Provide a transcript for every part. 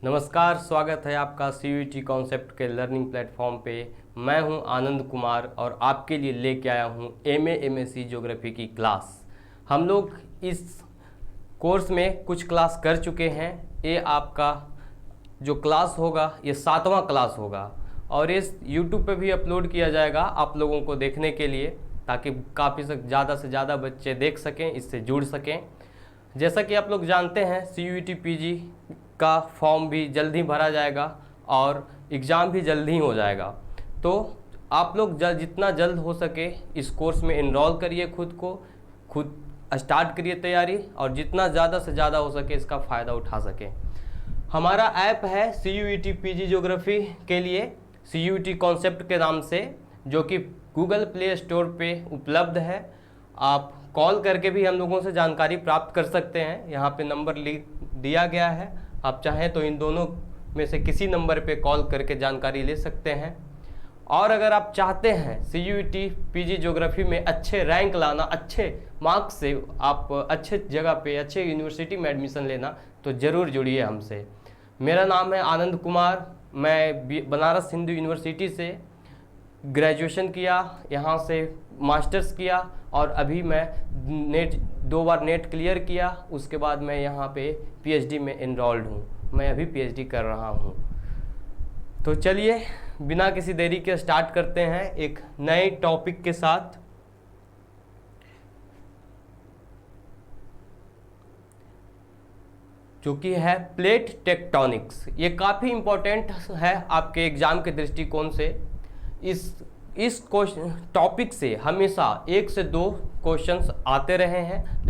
नमस्कार, स्वागत है आपका CUET कॉन्सेप्ट के लर्निंग प्लेटफॉर्म पे। मैं हूं आनंद कुमार और आपके लिए लेके आया हूं MA MSc ज्योग्राफी की क्लास। हम लोग इस कोर्स में कुछ क्लास कर चुके हैं। ये आपका जो क्लास होगा ये 7वां क्लास होगा और इस YouTube पे भी अपलोड किया जाएगा आप लोगों को देखने के लिए, ताकि काफ़ी ज़्यादा से ज़्यादा बच्चे देख सकें, इससे जुड़ सकें। जैसा कि आप लोग जानते हैं CUET PG का फॉर्म भी जल्द ही भरा जाएगा और एग्ज़ाम भी जल्द ही हो जाएगा। तो आप लोग जितना जल्द हो सके इस कोर्स में इनरोल करिए, खुद स्टार्ट करिए तैयारी, और जितना ज़्यादा से ज़्यादा हो सके इसका फ़ायदा उठा सकें। हमारा ऐप है CUET PG ज्योग्राफी के लिए CUET कॉन्सेप्ट के नाम से, जो कि गूगल प्ले स्टोर पे उपलब्ध है। आप कॉल करके भी हम लोगों से जानकारी प्राप्त कर सकते हैं। यहाँ पे नंबर दिया गया है, आप चाहें तो इन दोनों में से किसी नंबर पे कॉल करके जानकारी ले सकते हैं। और अगर आप चाहते हैं CUET PG ज्योग्राफी में अच्छे रैंक लाना, अच्छे मार्क्स से आप अच्छे जगह पे अच्छे यूनिवर्सिटी में एडमिशन लेना, तो ज़रूर जुड़िए हमसे। मेरा नाम है आनंद कुमार। मैं बनारस हिंदू यूनिवर्सिटी से ग्रेजुएशन किया, यहाँ से मास्टर्स किया और अभी मैं 2 बार नेट क्लियर किया। उसके बाद मैं यहाँ पे PhD में इनरोल्ड हूँ। मैं अभी PhD कर रहा हूँ। तो चलिए बिना किसी देरी के स्टार्ट करते हैं एक नए टॉपिक के साथ। जो कि है प्लेट टेक्टोनिक्स। ये काफ़ी इम्पोर्टेंट है आपके एग्ज़ाम के दृष्टिकोण से। इस टॉपिक से हमेशा 1 से 2 क्वेश्चंस आते रहे हैं,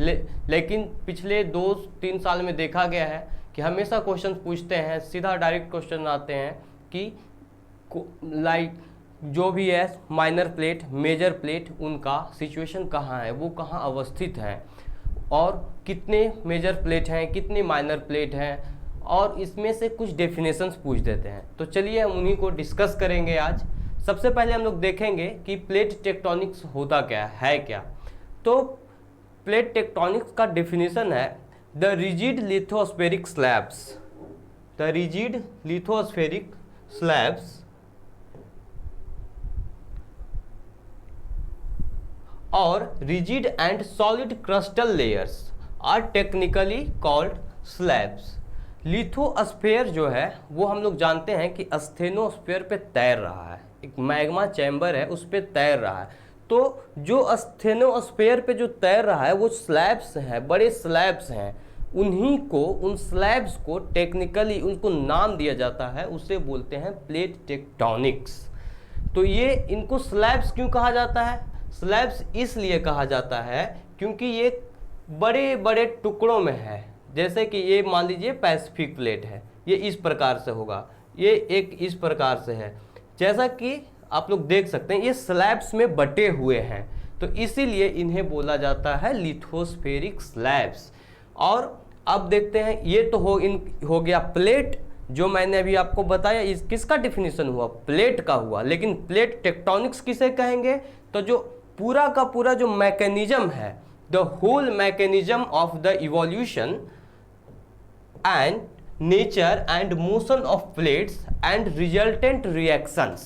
लेकिन पिछले 2-3 साल में देखा गया है कि हमेशा क्वेश्चन पूछते हैं, सीधा डायरेक्ट क्वेश्चन आते हैं कि लाइक जो भी है माइनर प्लेट, मेजर प्लेट, उनका सिचुएशन कहाँ है, वो कहाँ अवस्थित हैं, और कितने मेजर प्लेट हैं, कितने माइनर प्लेट हैं, और इसमें से कुछ डेफिनेशंस पूछ देते हैं। तो चलिए हम उन्हीं को डिस्कस करेंगे आज। सबसे पहले हम लोग देखेंगे कि प्लेट टेक्टोनिक्स होता क्या है क्या। तो प्लेट टेक्टोनिक्स का डेफिनेशन है the rigid lithospheric slabs, the rigid lithospheric slabs और rigid and solid crystal layers are technically called slabs. Lithosphere जो है वो हम लोग जानते हैं कि स्टेनोस्फेयर पे तैर रहा है, एक मैग्मा चैम्बर है उस पे तैर रहा है। तो जो स्टेनोस्फेयर पे जो तैर रहा है वो स्लैब्स हैं, बड़े स्लैब्स हैं। उन स्लैब्स को टेक्निकली उनको नाम दिया जाता है, उसे बोलते हैं प्लेट टेक्टोनिक्स। तो ये इनको स्लैब्स क्यों कहा जाता है? स्लैब्स इसलिए कहा जाता है क्योंकि ये बड़े बड़े टुकड़ों में है। जैसे कि ये मान लीजिए पैसिफिक प्लेट है, ये इस प्रकार से होगा, ये एक इस प्रकार से है। जैसा कि आप लोग देख सकते हैं ये स्लैब्स में बटे हुए हैं, तो इसीलिए इन्हें बोला जाता है लिथोस्फेरिक स्लैब्स। और अब देखते हैं, ये तो हो गया प्लेट, जो मैंने अभी आपको बताया। इस किसका डिफिनीशन हुआ? प्लेट का हुआ। लेकिन प्लेट टेक्टोनिक्स किसे कहेंगे? तो जो पूरा का पूरा जो मैकेनिज्म है, the whole mechanism of the evolution and nature and motion of plates and resultant reactions,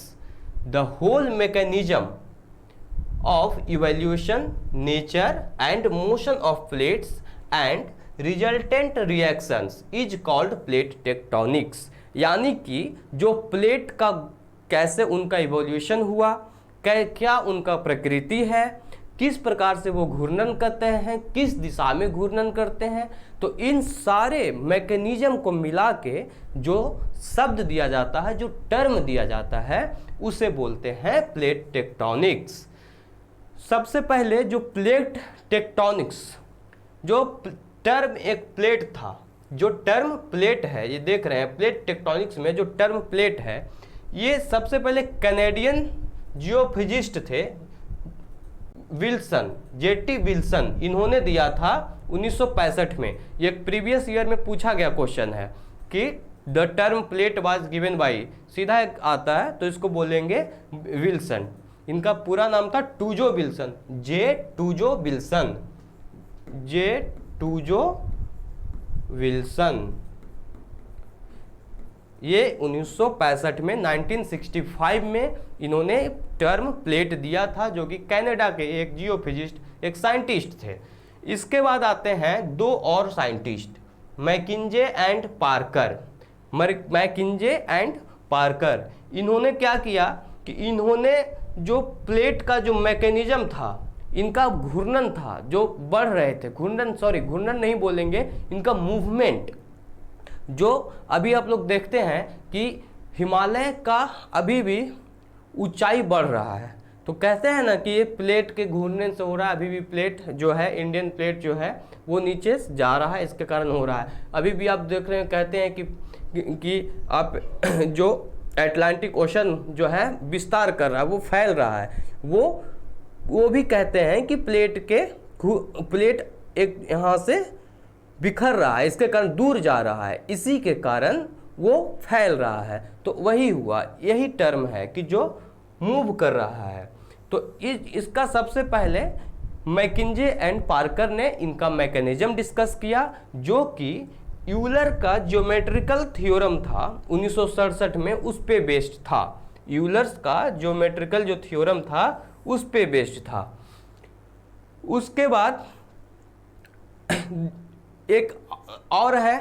the whole mechanism of evolution, nature and motion of plates and resultant reactions is called plate tectonics। यानी कि जो plate का कैसे उनका evolution हुआ, क्या उनका प्रकृति है, किस प्रकार से वो घूर्णन करते हैं, किस दिशा में घूर्णन करते हैं, तो इन सारे मैकेनिज्म को मिला के जो शब्द दिया जाता है, जो टर्म दिया जाता है, उसे बोलते हैं प्लेट टेक्टोनिक्स। सबसे पहले जो प्लेट टेक्टोनिक्स, जो टर्म एक प्लेट था, जो टर्म प्लेट है, ये देख रहे हैं प्लेट टेक्टोनिक्स में जो टर्म प्लेट है, ये सबसे पहले कैनेडियन जियोफिजिस्ट थे विल्सन, JT विल्सन, इन्होंने दिया था 1965 में। ये प्रीवियस ईयर में पूछा गया क्वेश्चन है कि the term plate was given by, सीधा एक आता है तो इसको बोलेंगे विल्सन। इनका पूरा नाम था टूजो विल्सन, टूजो विल्सन, टूजो विल्सन। ये 1965 में 1965 में इन्होंने टर्म प्लेट दिया था, जो कि कनाडा के एक जियोफिजिस्ट एक साइंटिस्ट थे। इसके बाद आते हैं दो और scientist, McKenzie and Parker. McKenzie and Parker इन्होंने क्या किया कि इन्होंने जो प्लेट का जो मैकेनिज्म था, इनका घूर्णन था, जो बढ़ रहे थे, घूर्णन नहीं बोलेंगे, इनका मूवमेंट, जो अभी आप लोग देखते हैं कि हिमालय का अभी भी ऊंचाई बढ़ रहा है, तो कहते हैं ना कि ये प्लेट के घूमने से हो रहा है। अभी भी प्लेट जो है, इंडियन प्लेट जो है वो नीचे जा रहा है, इसके कारण हो रहा है। अभी भी आप देख रहे हैं, कहते हैं कि आप जो अटलांटिक ओशन जो है विस्तार कर रहा है, वो फैल रहा है, वो भी कहते हैं कि प्लेट एक यहाँ से बिखर रहा है, इसके कारण दूर जा रहा है, इसी के कारण वो फैल रहा है। तो वही हुआ, यही टर्म है कि जो मूव कर रहा है। तो इसका सबसे पहले मैकिंजे एंड पार्कर ने इनका मैकेनिज्म डिस्कस किया, जो कि यूलर का ज्योमेट्रिकल थ्योरम था 1967 में, उस पे बेस्ड था। यूलर्स का ज्योमेट्रिकल जो थ्योरम था उस पे बेस्ड था। उसके बाद एक और है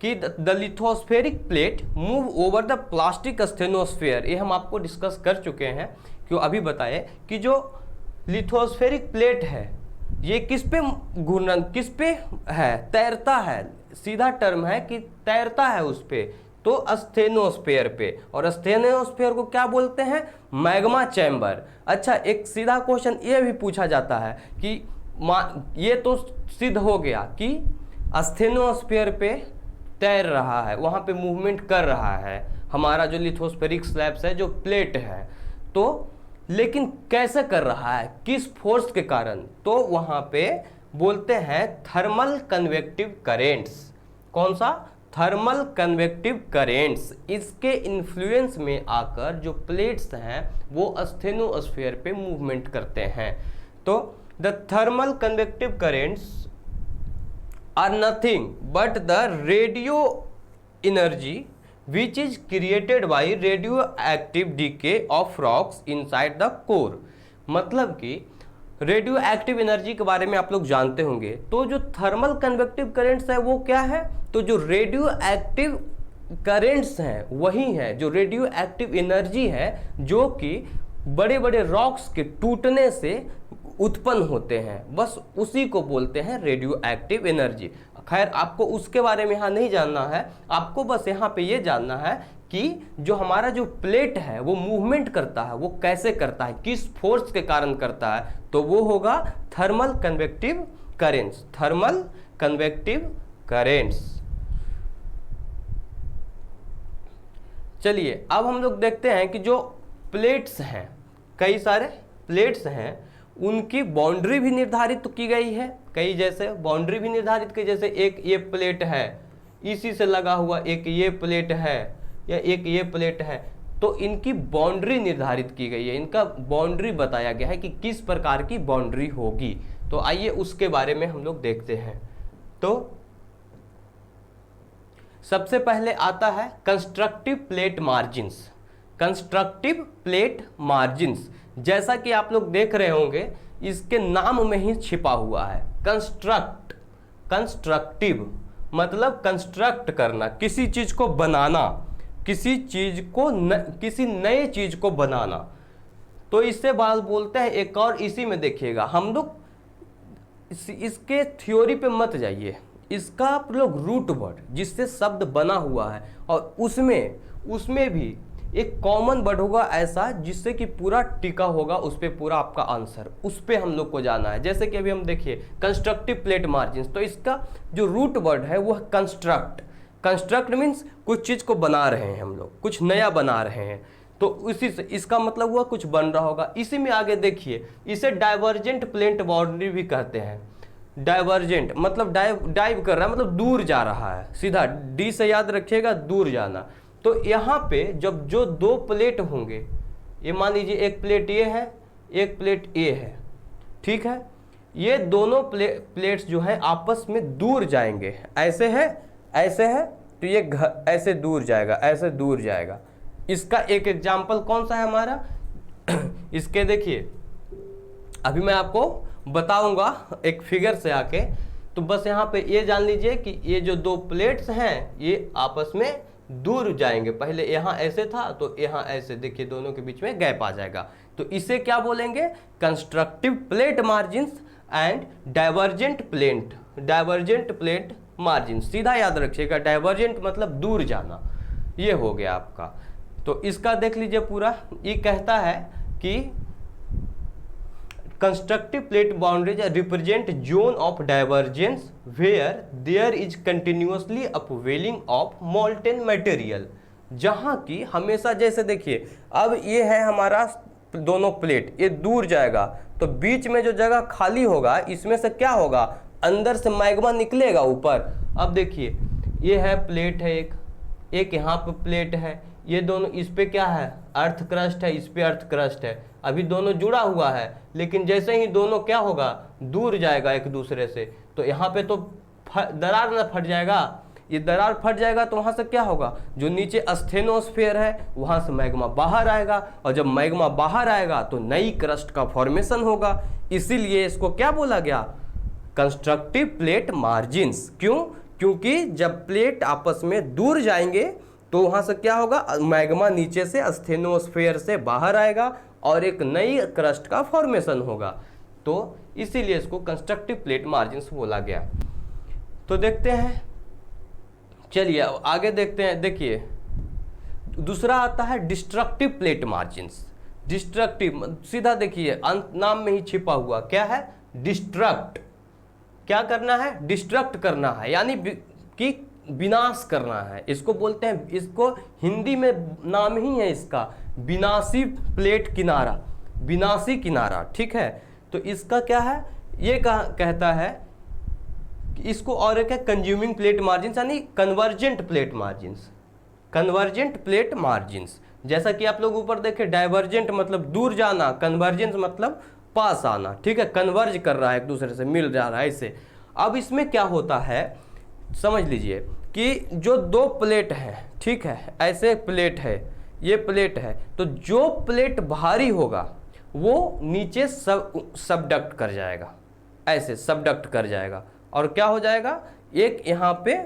कि the lithospheric plate move over the plastic asthenosphere. ये हम आपको डिस्कस कर चुके हैं, क्यों अभी बताए कि जो लिथोस्फेरिक प्लेट है ये किस पे है, तैरता है। सीधा टर्म है कि तैरता है उस पे, तो स्टेनोस्फेयर पे। और स्टेनोस्फेयर को क्या बोलते हैं? Magma chamber. अच्छा, एक सीधा क्वेश्चन ये भी पूछा जाता है कि ये तो सिद्ध हो गया कि स्टेनोस्फेयर पे तैर रहा है, वहाँ पे मूवमेंट कर रहा है हमारा जो लिथोस्फेरिक स्लैब्स है, जो प्लेट है, तो लेकिन कैसे कर रहा है, किस फोर्स के कारण? तो वहाँ पे बोलते हैं थर्मल कन्वेक्टिव करेंट्स। कौन सा? Thermal convective currents. इसके इन्फ्लुएंस में आकर जो प्लेट्स हैं वो स्टेनोस्फेयर पे मूवमेंट करते हैं। तो the thermal convective currents are nothing but the radio energy which is created by radioactive decay of rocks inside the core। मतलब कि रेडियो एक्टिव एनर्जी के बारे में आप लोग जानते होंगे। तो जो थर्मल कन्वेक्टिव करेंट्स है वो क्या है? तो जो रेडियो एक्टिव करेंट्स हैं वही है, जो रेडियो एक्टिव एनर्जी है, जो कि बड़े बड़े रॉक्स के टूटने से उत्पन्न होते हैं, बस उसी को बोलते हैं रेडियो एक्टिव एनर्जी। खैर, आपको उसके बारे में यहाँ नहीं जानना है, आपको बस यहाँ पे ये जानना है कि जो हमारा जो प्लेट है वो मूवमेंट करता है, वो कैसे करता है, किस फोर्स के कारण करता है, तो वो होगा thermal convective currents. Thermal convective currents. चलिए अब हम लोग देखते हैं कि जो प्लेट्स हैं, कई सारे प्लेट्स हैं, उनकी बाउंड्री भी निर्धारित की गई है। कई जैसे बाउंड्री भी निर्धारित की, जैसे एक ये प्लेट है, इसी से लगा हुआ एक ये प्लेट है, या एक ये प्लेट है, तो इनकी बाउंड्री निर्धारित की गई है। इनका बाउंड्री बताया गया है कि किस प्रकार की बाउंड्री होगी। तो आइए उसके बारे में हम लोग देखते हैं। तो सबसे पहले आता है constructive plate margins. Constructive plate margins, जैसा कि आप लोग देख रहे होंगे, इसके नाम में ही छिपा हुआ है कंस्ट्रक्ट। कंस्ट्रक्टिव मतलब कंस्ट्रक्ट करना, किसी चीज को बनाना, किसी नए चीज को बनाना। तो इससे बात बोलते हैं एक और, इसी में देखिएगा, हम लोग इसके थ्योरी पे मत जाइए, इसका आप लोग रूट वर्ड जिससे शब्द बना हुआ है, और उसमें भी एक कॉमन वर्ड होगा ऐसा जिससे कि पूरा टिका होगा, उस पर पूरा आपका आंसर, उस पर हम लोग को जाना है। जैसे कि अभी हम देखिए कंस्ट्रक्टिव प्लेट मार्जिन्स, तो इसका जो रूट वर्ड है वो कंस्ट्रक्ट। कंस्ट्रक्ट मीन्स कुछ चीज़ को बना रहे हैं हम लोग, कुछ नया बना रहे हैं, तो उसी से इसका मतलब हुआ कुछ बन रहा होगा। इसी में आगे देखिए, इसे डाइवर्जेंट प्लेट बाउंड्री भी कहते हैं। डाइवर्जेंट मतलब डाइव कर रहा है, मतलब दूर जा रहा है, सीधा डी से याद रखिएगा, दूर जाना। तो यहाँ पे जब जो दो प्लेट होंगे, ये मान लीजिए एक प्लेट ये है, एक प्लेट ये है, ठीक है, ये दोनों प्लेट्स जो है आपस में दूर जाएंगे, ऐसे है, ऐसे है, तो ये ऐसे दूर जाएगा, ऐसे दूर जाएगा। इसका एक एग्जाम्पल कौन सा है हमारा इसके देखिए, अभी मैं आपको बताऊंगा एक फिगर से आके, तो बस यहाँ पे ये जान लीजिए कि ये जो दो प्लेट्स हैं ये आपस में दूर जाएंगे। पहले यहाँ ऐसे था तो यहाँ ऐसे, देखिए दोनों के बीच में गैप आ जाएगा। तो इसे क्या बोलेंगे? Constructive plate margins and divergent plate margin. सीधा याद रखिएगा, डाइवर्जेंट मतलब दूर जाना, ये हो गया आपका। तो इसका देख लीजिए पूरा, ये कहता है कि constructive plate boundaries represent zone of divergence where there is continuously upwelling of molten material. जहां की हमेशा, जैसे देखिए अब ये है हमारा दोनों प्लेट, ये दूर जाएगा तो बीच में जो जगह खाली होगा इसमें से क्या होगा? अंदर से मैग्मा निकलेगा ऊपर। अब देखिए ये है प्लेट है एक यहाँ पे प्लेट है, ये दोनों, इस पे क्या है? अर्थ क्रस्ट है, इस पे अर्थ क्रस्ट है। अभी दोनों जुड़ा हुआ है, लेकिन जैसे ही दोनों क्या होगा? दूर जाएगा एक दूसरे से, तो यहाँ पे तो दरार ना फट जाएगा। ये दरार फट जाएगा तो वहाँ से क्या होगा? जो नीचे स्टेनोस्फेयर है वहाँ से मैग्मा बाहर आएगा, और जब मैग्मा बाहर आएगा तो नई क्रस्ट का फॉर्मेशन होगा। इसीलिए इसको क्या बोला गया? Constructive plate margins. क्यों? क्योंकि जब प्लेट आपस में दूर जाएंगे तो वहाँ से क्या होगा? मैग्मा नीचे से स्टेनोस्फेयर से बाहर आएगा और एक नई क्रस्ट का फॉर्मेशन होगा। तो इसीलिए इसको कंस्ट्रक्टिव प्लेट मार्जिन्स बोला गया। तो देखते हैं, चलिए अब आगे देखते हैं। देखिए दूसरा आता है डिस्ट्रक्टिव प्लेट मार्जिन्स। डिस्ट्रक्टिव सीधा देखिए नाम में ही छिपा हुआ क्या है? डिस्ट्रक्ट। क्या करना है? डिस्ट्रक्ट करना है, यानी कि विनाश करना है। इसको बोलते हैं, इसको हिंदी में नाम ही है इसका विनाशी प्लेट किनारा, विनाशी किनारा। ठीक है, तो इसका क्या है? ये कहता है कि इसको और एक है कंज्यूमिंग प्लेट मार्जिन्स, यानी convergent plate margins. Convergent plate margins, जैसा कि आप लोग ऊपर देखे, डाइवर्जेंट मतलब दूर जाना, कन्वर्जेंस मतलब पास आना। ठीक है, कन्वर्ज कर रहा है, एक दूसरे से मिल जा रहा है ऐसे। अब इसमें क्या होता है समझ लीजिए कि जो दो प्लेट है, ठीक है, ऐसे प्लेट है, ये प्लेट है, तो जो प्लेट भारी होगा वो नीचे सबडक्ट कर जाएगा, ऐसे सबडक्ट कर जाएगा, और क्या हो जाएगा? एक यहाँ पे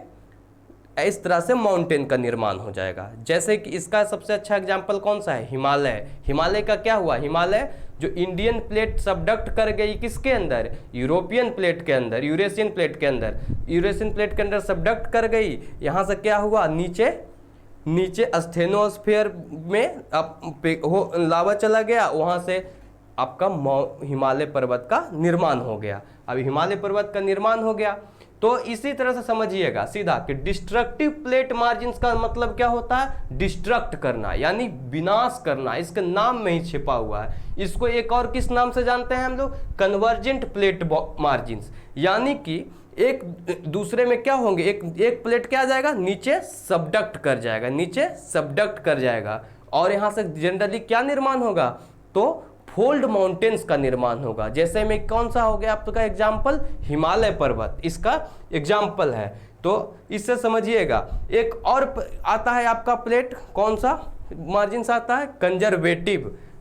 इस तरह से माउंटेन का निर्माण हो जाएगा। जैसे कि इसका सबसे अच्छा एग्जांपल कौन सा है? हिमालय। हिमालय का क्या हुआ? हिमालय जो इंडियन प्लेट सबडक्ट कर गई किसके अंदर? यूरोपियन प्लेट के अंदर, यूरेशियन प्लेट के अंदर। यूरेशियन प्लेट के अंदर सबडक्ट कर गई, यहाँ से क्या हुआ? नीचे स्टेनोस्फेयर में लावा चला गया, वहाँ से आपका हिमालय पर्वत का निर्माण हो गया। अब हिमालय पर्वत का निर्माण हो गया, तो इसी तरह से समझिएगा सीधा कि डिस्ट्रक्टिव प्लेट मार्जिन्स का मतलब क्या होता है? डिस्ट्रक्ट करना, यानी विनाश करना। इसके नाम में ही छिपा हुआ है। इसको एक और किस नाम से जानते हैं हम लोग? Convergent plate margins. यानी कि एक दूसरे में क्या होंगे? एक प्लेट क्या जाएगा? नीचे सबडक्ट कर जाएगा, नीचे सबडक्ट कर जाएगा, और यहाँ से जनरली क्या निर्माण होगा? तो फोल्ड माउंटेन्स का निर्माण होगा। जैसे में कौन सा हो गया आपका एग्जाम्पल? हिमालय पर्वत इसका एग्जाम्पल है। तो इससे समझिएगा। एक और आता है आपका प्लेट, कौन सा मार्जिन्स आता है?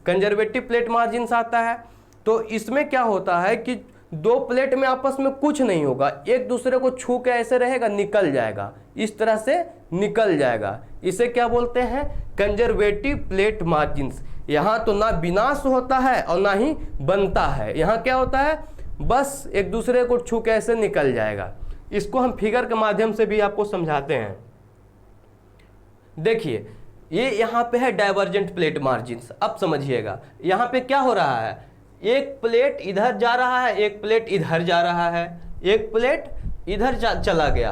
कंजर्वेटिव प्लेट मार्जिन्स आता है। तो इसमें क्या होता है कि दो प्लेट में आपस में कुछ नहीं होगा, एक दूसरे को छू के ऐसे रहेगा, निकल जाएगा, इस तरह से निकल जाएगा। इसे क्या बोलते हैं? Conservative plate margins. यहाँ तो ना विनाश होता है और ना ही बनता है, यहाँ क्या होता है? बस एक दूसरे को छू के ऐसे निकल जाएगा। इसको हम फिगर के माध्यम से भी आपको समझाते हैं। देखिए ये यहाँ पे है डाइवर्जेंट प्लेट मार्जिन्स। अब समझिएगा यहाँ पे क्या हो रहा है? एक प्लेट इधर जा रहा है, एक प्लेट इधर जा रहा है, एक प्लेट इधर चला गया,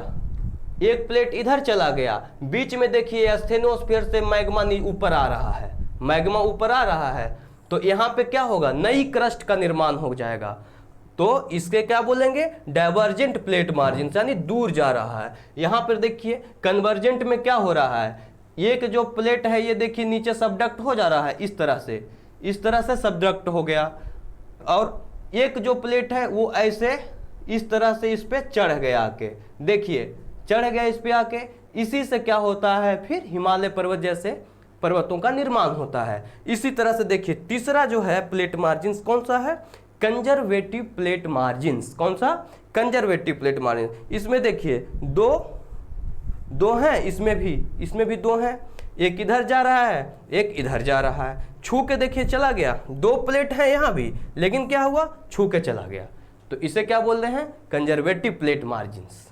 एक प्लेट इधर चला गया। बीच में देखिए स्टेनोस्फीयर से मैग्मा ऊपर आ रहा है, मैग्मा ऊपर आ रहा है, तो यहाँ पे क्या होगा? नई क्रस्ट का निर्माण हो जाएगा। तो इसके क्या बोलेंगे? डाइवर्जेंट प्लेट मार्जिन, यानी दूर जा रहा है। यहाँ पर देखिए कन्वर्जेंट में क्या हो रहा है? एक जो प्लेट है ये देखिए नीचे सबडक्ट हो जा रहा है, इस तरह से सबडक्ट हो गया, और एक जो प्लेट है वो ऐसे इस तरह से इस पे चढ़ गया आके, देखिए चढ़ गया इस पे आके, इसी से क्या होता है, फिर हिमालय पर्वत जैसे पर्वतों का निर्माण होता है। इसी तरह से देखिए तीसरा जो है प्लेट मार्जिन कौन सा है, कंजर्वेटिव प्लेट मार्जिन। कौन सा, कंजर्वेटिव प्लेट मार्जिन। इसमें देखिए दो हैं, इसमें भी दो हैं, एक इधर जा रहा है एक इधर जा रहा है। छू के देखिए चला गया, दो प्लेट है यहाँ भी, लेकिन क्या हुआ, छू के चला गया। तो इसे क्या बोल रहे हैं, कंजर्वेटिव प्लेट मार्जिन्स।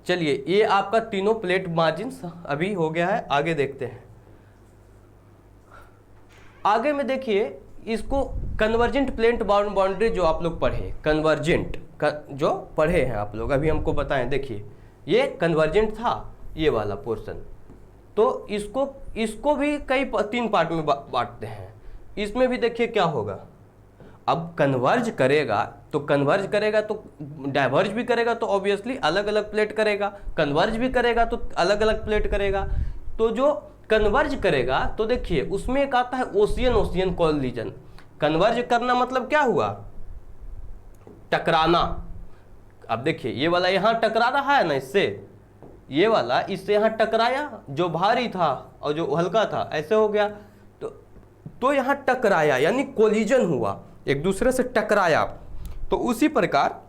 चलिए ये आपका तीनों प्लेट मार्जिन्स अभी हो गया है। आगे देखते हैं, आगे में देखिए इसको कन्वर्जेंट प्लेट बाउंड्री जो आप लोग पढ़े, कन्वर्जेंट जो पढ़े हैं आप लोग, अभी हमको बताएं। देखिए ये कन्वर्जेंट था ये वाला पोर्शन, तो इसको भी कई 3 पार्ट में बांटते हैं। इसमें भी देखिए क्या होगा, अब कन्वर्ज करेगा तो डाइवर्ज भी करेगा, तो ऑब्वियसली अलग अलग प्लेट करेगा, कन्वर्ज भी करेगा तो अलग अलग प्लेट करेगा। तो जो कन्वर्ज करेगा तो देखिए उसमें एक आता है ओशियन कोलिजन। कन्वर्ज करना मतलब क्या हुआ, टकराना। अब देखिए ये वाला यहाँ टकरा रहा है ना, इससे ये वाला इससे यहाँ टकराया, जो भारी था और जो हल्का था ऐसे हो गया, तो यहाँ टकराया यानी कोलिजन हुआ, एक दूसरे से टकराया। तो उसी प्रकार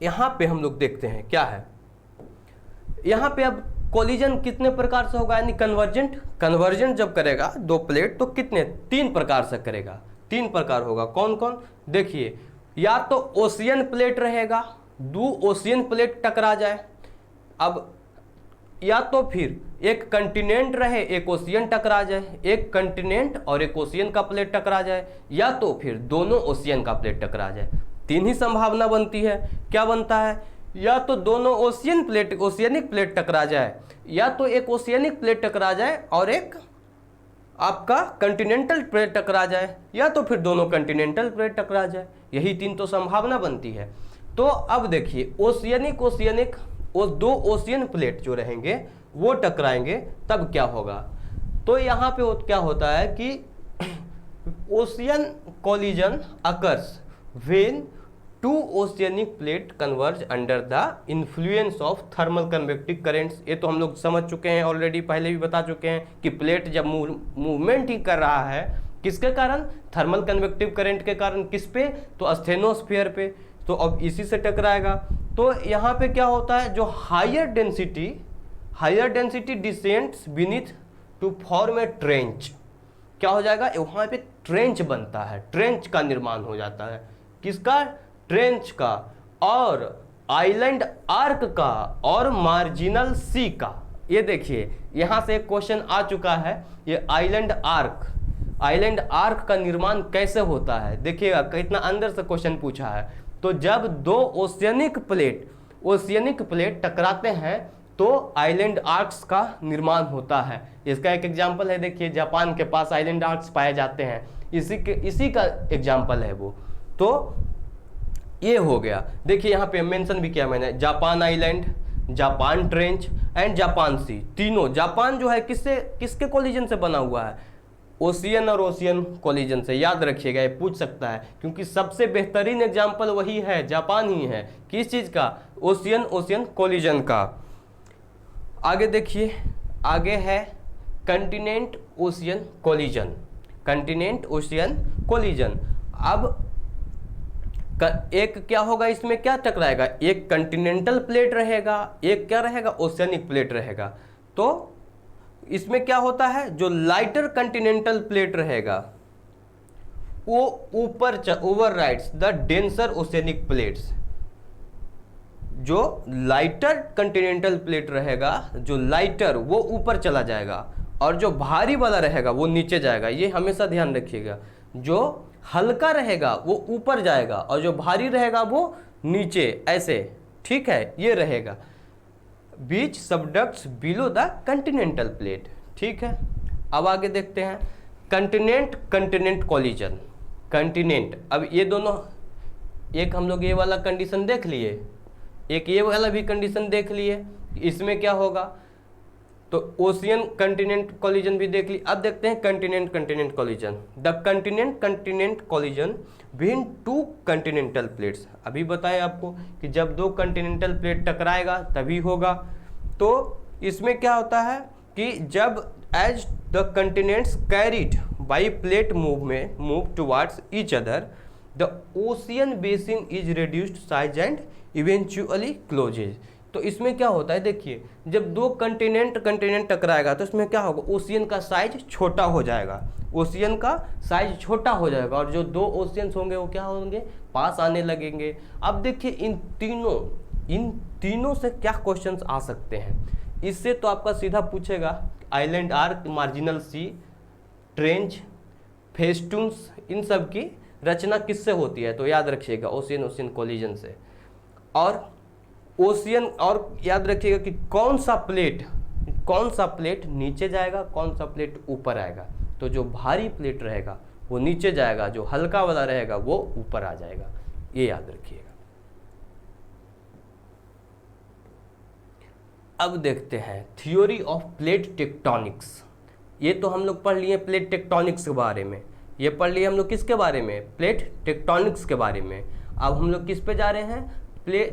यहाँ पे हम लोग देखते हैं क्या है, यहाँ पे अब कोलिजन कितने प्रकार से होगा, यानी कन्वर्जेंट जब करेगा दो प्लेट तो कितने, 3 प्रकार से करेगा। 3 प्रकार होगा, कौन कौन, देखिए या तो ओशियन प्लेट रहेगा, 2 ओशियन प्लेट टकरा जाए। अब या तो फिर एक कंटिनेंट रहे एक ओशियन टकरा जाए, एक कंटिनेंट और एक ओशियन का प्लेट टकरा जाए, या तो फिर दोनों ओशियन का प्लेट टकरा जाए। 3 ही संभावना बनती है। क्या बनता है, या तो दोनों ओशियनिक प्लेट टकरा जाए, या तो एक ओशियनिक प्लेट टकरा जाए और एक आपका कंटिनेंटल प्लेट टकरा जाए, या तो फिर दोनों कंटिनेंटल प्लेट टकरा जाए। यही 3 तो संभावना बनती है। तो अब देखिए ओशियनिक वो 2 ओशियन प्लेट जो रहेंगे वो टकराएंगे, तब क्या होगा, तो यहाँ पे क्या होता है कि ocean collision occurs when 2 oceanic plate converge under the influence of thermal convective currents. ये तो हम लोग समझ चुके हैं ऑलरेडी, पहले भी बता चुके हैं कि प्लेट जब मूवमेंट ही कर रहा है किसके कारण, थर्मल कन्वेक्टिव करेंट के कारण। किस पे, तो स्टेनोस्फीयर पे। तो अब इसी से टकराएगा। तो यहाँ पे क्या होता है, जो higher density descends beneath to form a trench. क्या हो जाएगा, वहाँ पे ट्रेंच बनता है, ट्रेंच का निर्माण हो जाता है। किसका, ट्रेंच का, और आइलैंड आर्क का और मार्जिनल सी का। ये देखिए यहाँ से एक क्वेश्चन आ चुका है, ये आइलैंड आर्क का निर्माण कैसे होता है, देखिएगा कितना अंदर से क्वेश्चन पूछा है। तो जब 2 ओशियनिक प्लेट टकराते हैं तो आइलैंड आर्क्स का निर्माण होता है। इसका एक एग्जांपल है, देखिए जापान के पास आइलैंड आर्क्स पाए जाते हैं, इसी का एग्जांपल है वो। तो ये हो गया। देखिए यहाँ पे मेंशन भी किया मैंने, Japan island, Japan trench and Japan sea. तीनों, जापान जो है किसके कोलिजन से बना हुआ है, ओशियन और ओशियन कोलिजन से। याद रखिएगा, ये पूछ सकता है, क्योंकि सबसे बेहतरीन एग्जांपल वही है, जापान ही है। किस चीज़ का, ओशियन कोलिजन का। आगे देखिए, आगे है कंटिनेंट ओशियन कोलिजन। अब एक क्या होगा, इसमें क्या टकराएगा, एक कंटिनेंटल प्लेट रहेगा, एक क्या रहेगा, ओशियनिक प्लेट रहेगा। तो इसमें क्या होता है, जो लाइटर कंटिनेंटल प्लेट रहेगा वो overrides the denser oceanic plates. जो लाइटर कंटिनेंटल प्लेट रहेगा, जो लाइटर वो ऊपर चला जाएगा, और जो भारी वाला रहेगा वो नीचे जाएगा। ये हमेशा ध्यान रखिएगा, जो हल्का रहेगा वो ऊपर जाएगा और जो भारी रहेगा वो नीचे, ऐसे, ठीक है, ये रहेगा। बीच सबडक्ट्स बिलो द कंटिनेंटल प्लेट, ठीक है। अब आगे देखते हैं कंटिनेंट कोलिजन। कंटिनेंट, अब ये दोनों, एक हम लोग ये वाला कंडीशन देख लिए, एक ये वाला भी कंडीशन देख लिए। इसमें क्या होगा, तो ओशियन कंटिनेंट कोलिजन भी देख ली। अब देखते हैं continent continent collision. The continent continent collision between two Continental plates. अभी बताएं आपको कि जब दो कंटिनेंटल प्लेट टकराएगा तभी होगा। तो इसमें क्या होता है कि जब as the continents carried by plate move towards each other, the ocean basin is reduced size and eventually closes. तो इसमें क्या होता है, देखिए जब दो कंटिनेंट टकराएगा तो इसमें क्या होगा, ओशियन का साइज छोटा हो जाएगा, ओशियन का साइज छोटा हो जाएगा और जो दो ओशियंस होंगे वो क्या होंगे, पास आने लगेंगे। अब देखिए इन तीनों से क्या क्वेश्चंस आ सकते हैं। इससे तो आपका सीधा पूछेगा आइलैंड आर्क, मार्जिनल सी, ट्रेंच, फेस्टून्स, इन सब की रचना किससे होती है, तो याद रखिएगा ओशियन कोलिजन से। और ओशियन, और याद रखिएगा कि कौन सा प्लेट नीचे जाएगा, कौन सा प्लेट ऊपर आएगा। तो जो भारी प्लेट रहेगा वो नीचे जाएगा, जो हल्का वाला रहेगा वो ऊपर आ जाएगा, ये याद रखिएगा। अब देखते हैं थ्योरी ऑफ प्लेट टेक्टोनिक्स। ये तो हम लोग पढ़ लिए प्लेट टेक्टोनिक्स के बारे में, ये पढ़ लिए हम लोग किसके बारे में, प्लेट टेक्टोनिक्स के बारे में। अब हम लोग किस पे जा रहे हैं,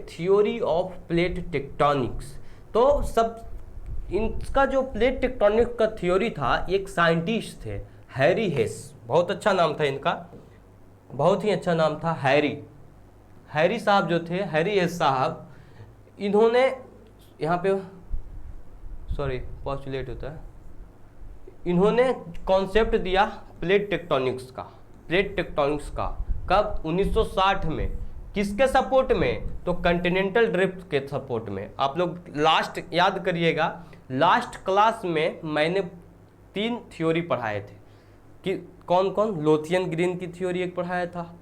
थ्योरी ऑफ प्लेट टेक्टोनिक्स। तो सब इनका जो प्लेट टेक्टोनिक्स का थ्योरी था, एक साइंटिस्ट थे हैरी हेस, बहुत अच्छा नाम था इनका, बहुत ही अच्छा नाम था हैरी साहब जो थे, हैरी हेस साहब, इन्होंने यहाँ पे पॉस्टुलेट होता है, इन्होंने कॉन्सेप्ट दिया प्लेट टेक्टोनिक्स का कब, 1960 में। किसके सपोर्ट में, तो कंटिनेंटल ड्रिफ्ट के सपोर्ट में। आप लोग लास्ट याद करिएगा, लास्ट क्लास में मैंने 3 थ्योरी पढ़ाए थे कि कौन कौन, लोथियन ग्रीन की थ्योरी एक पढ़ाया था,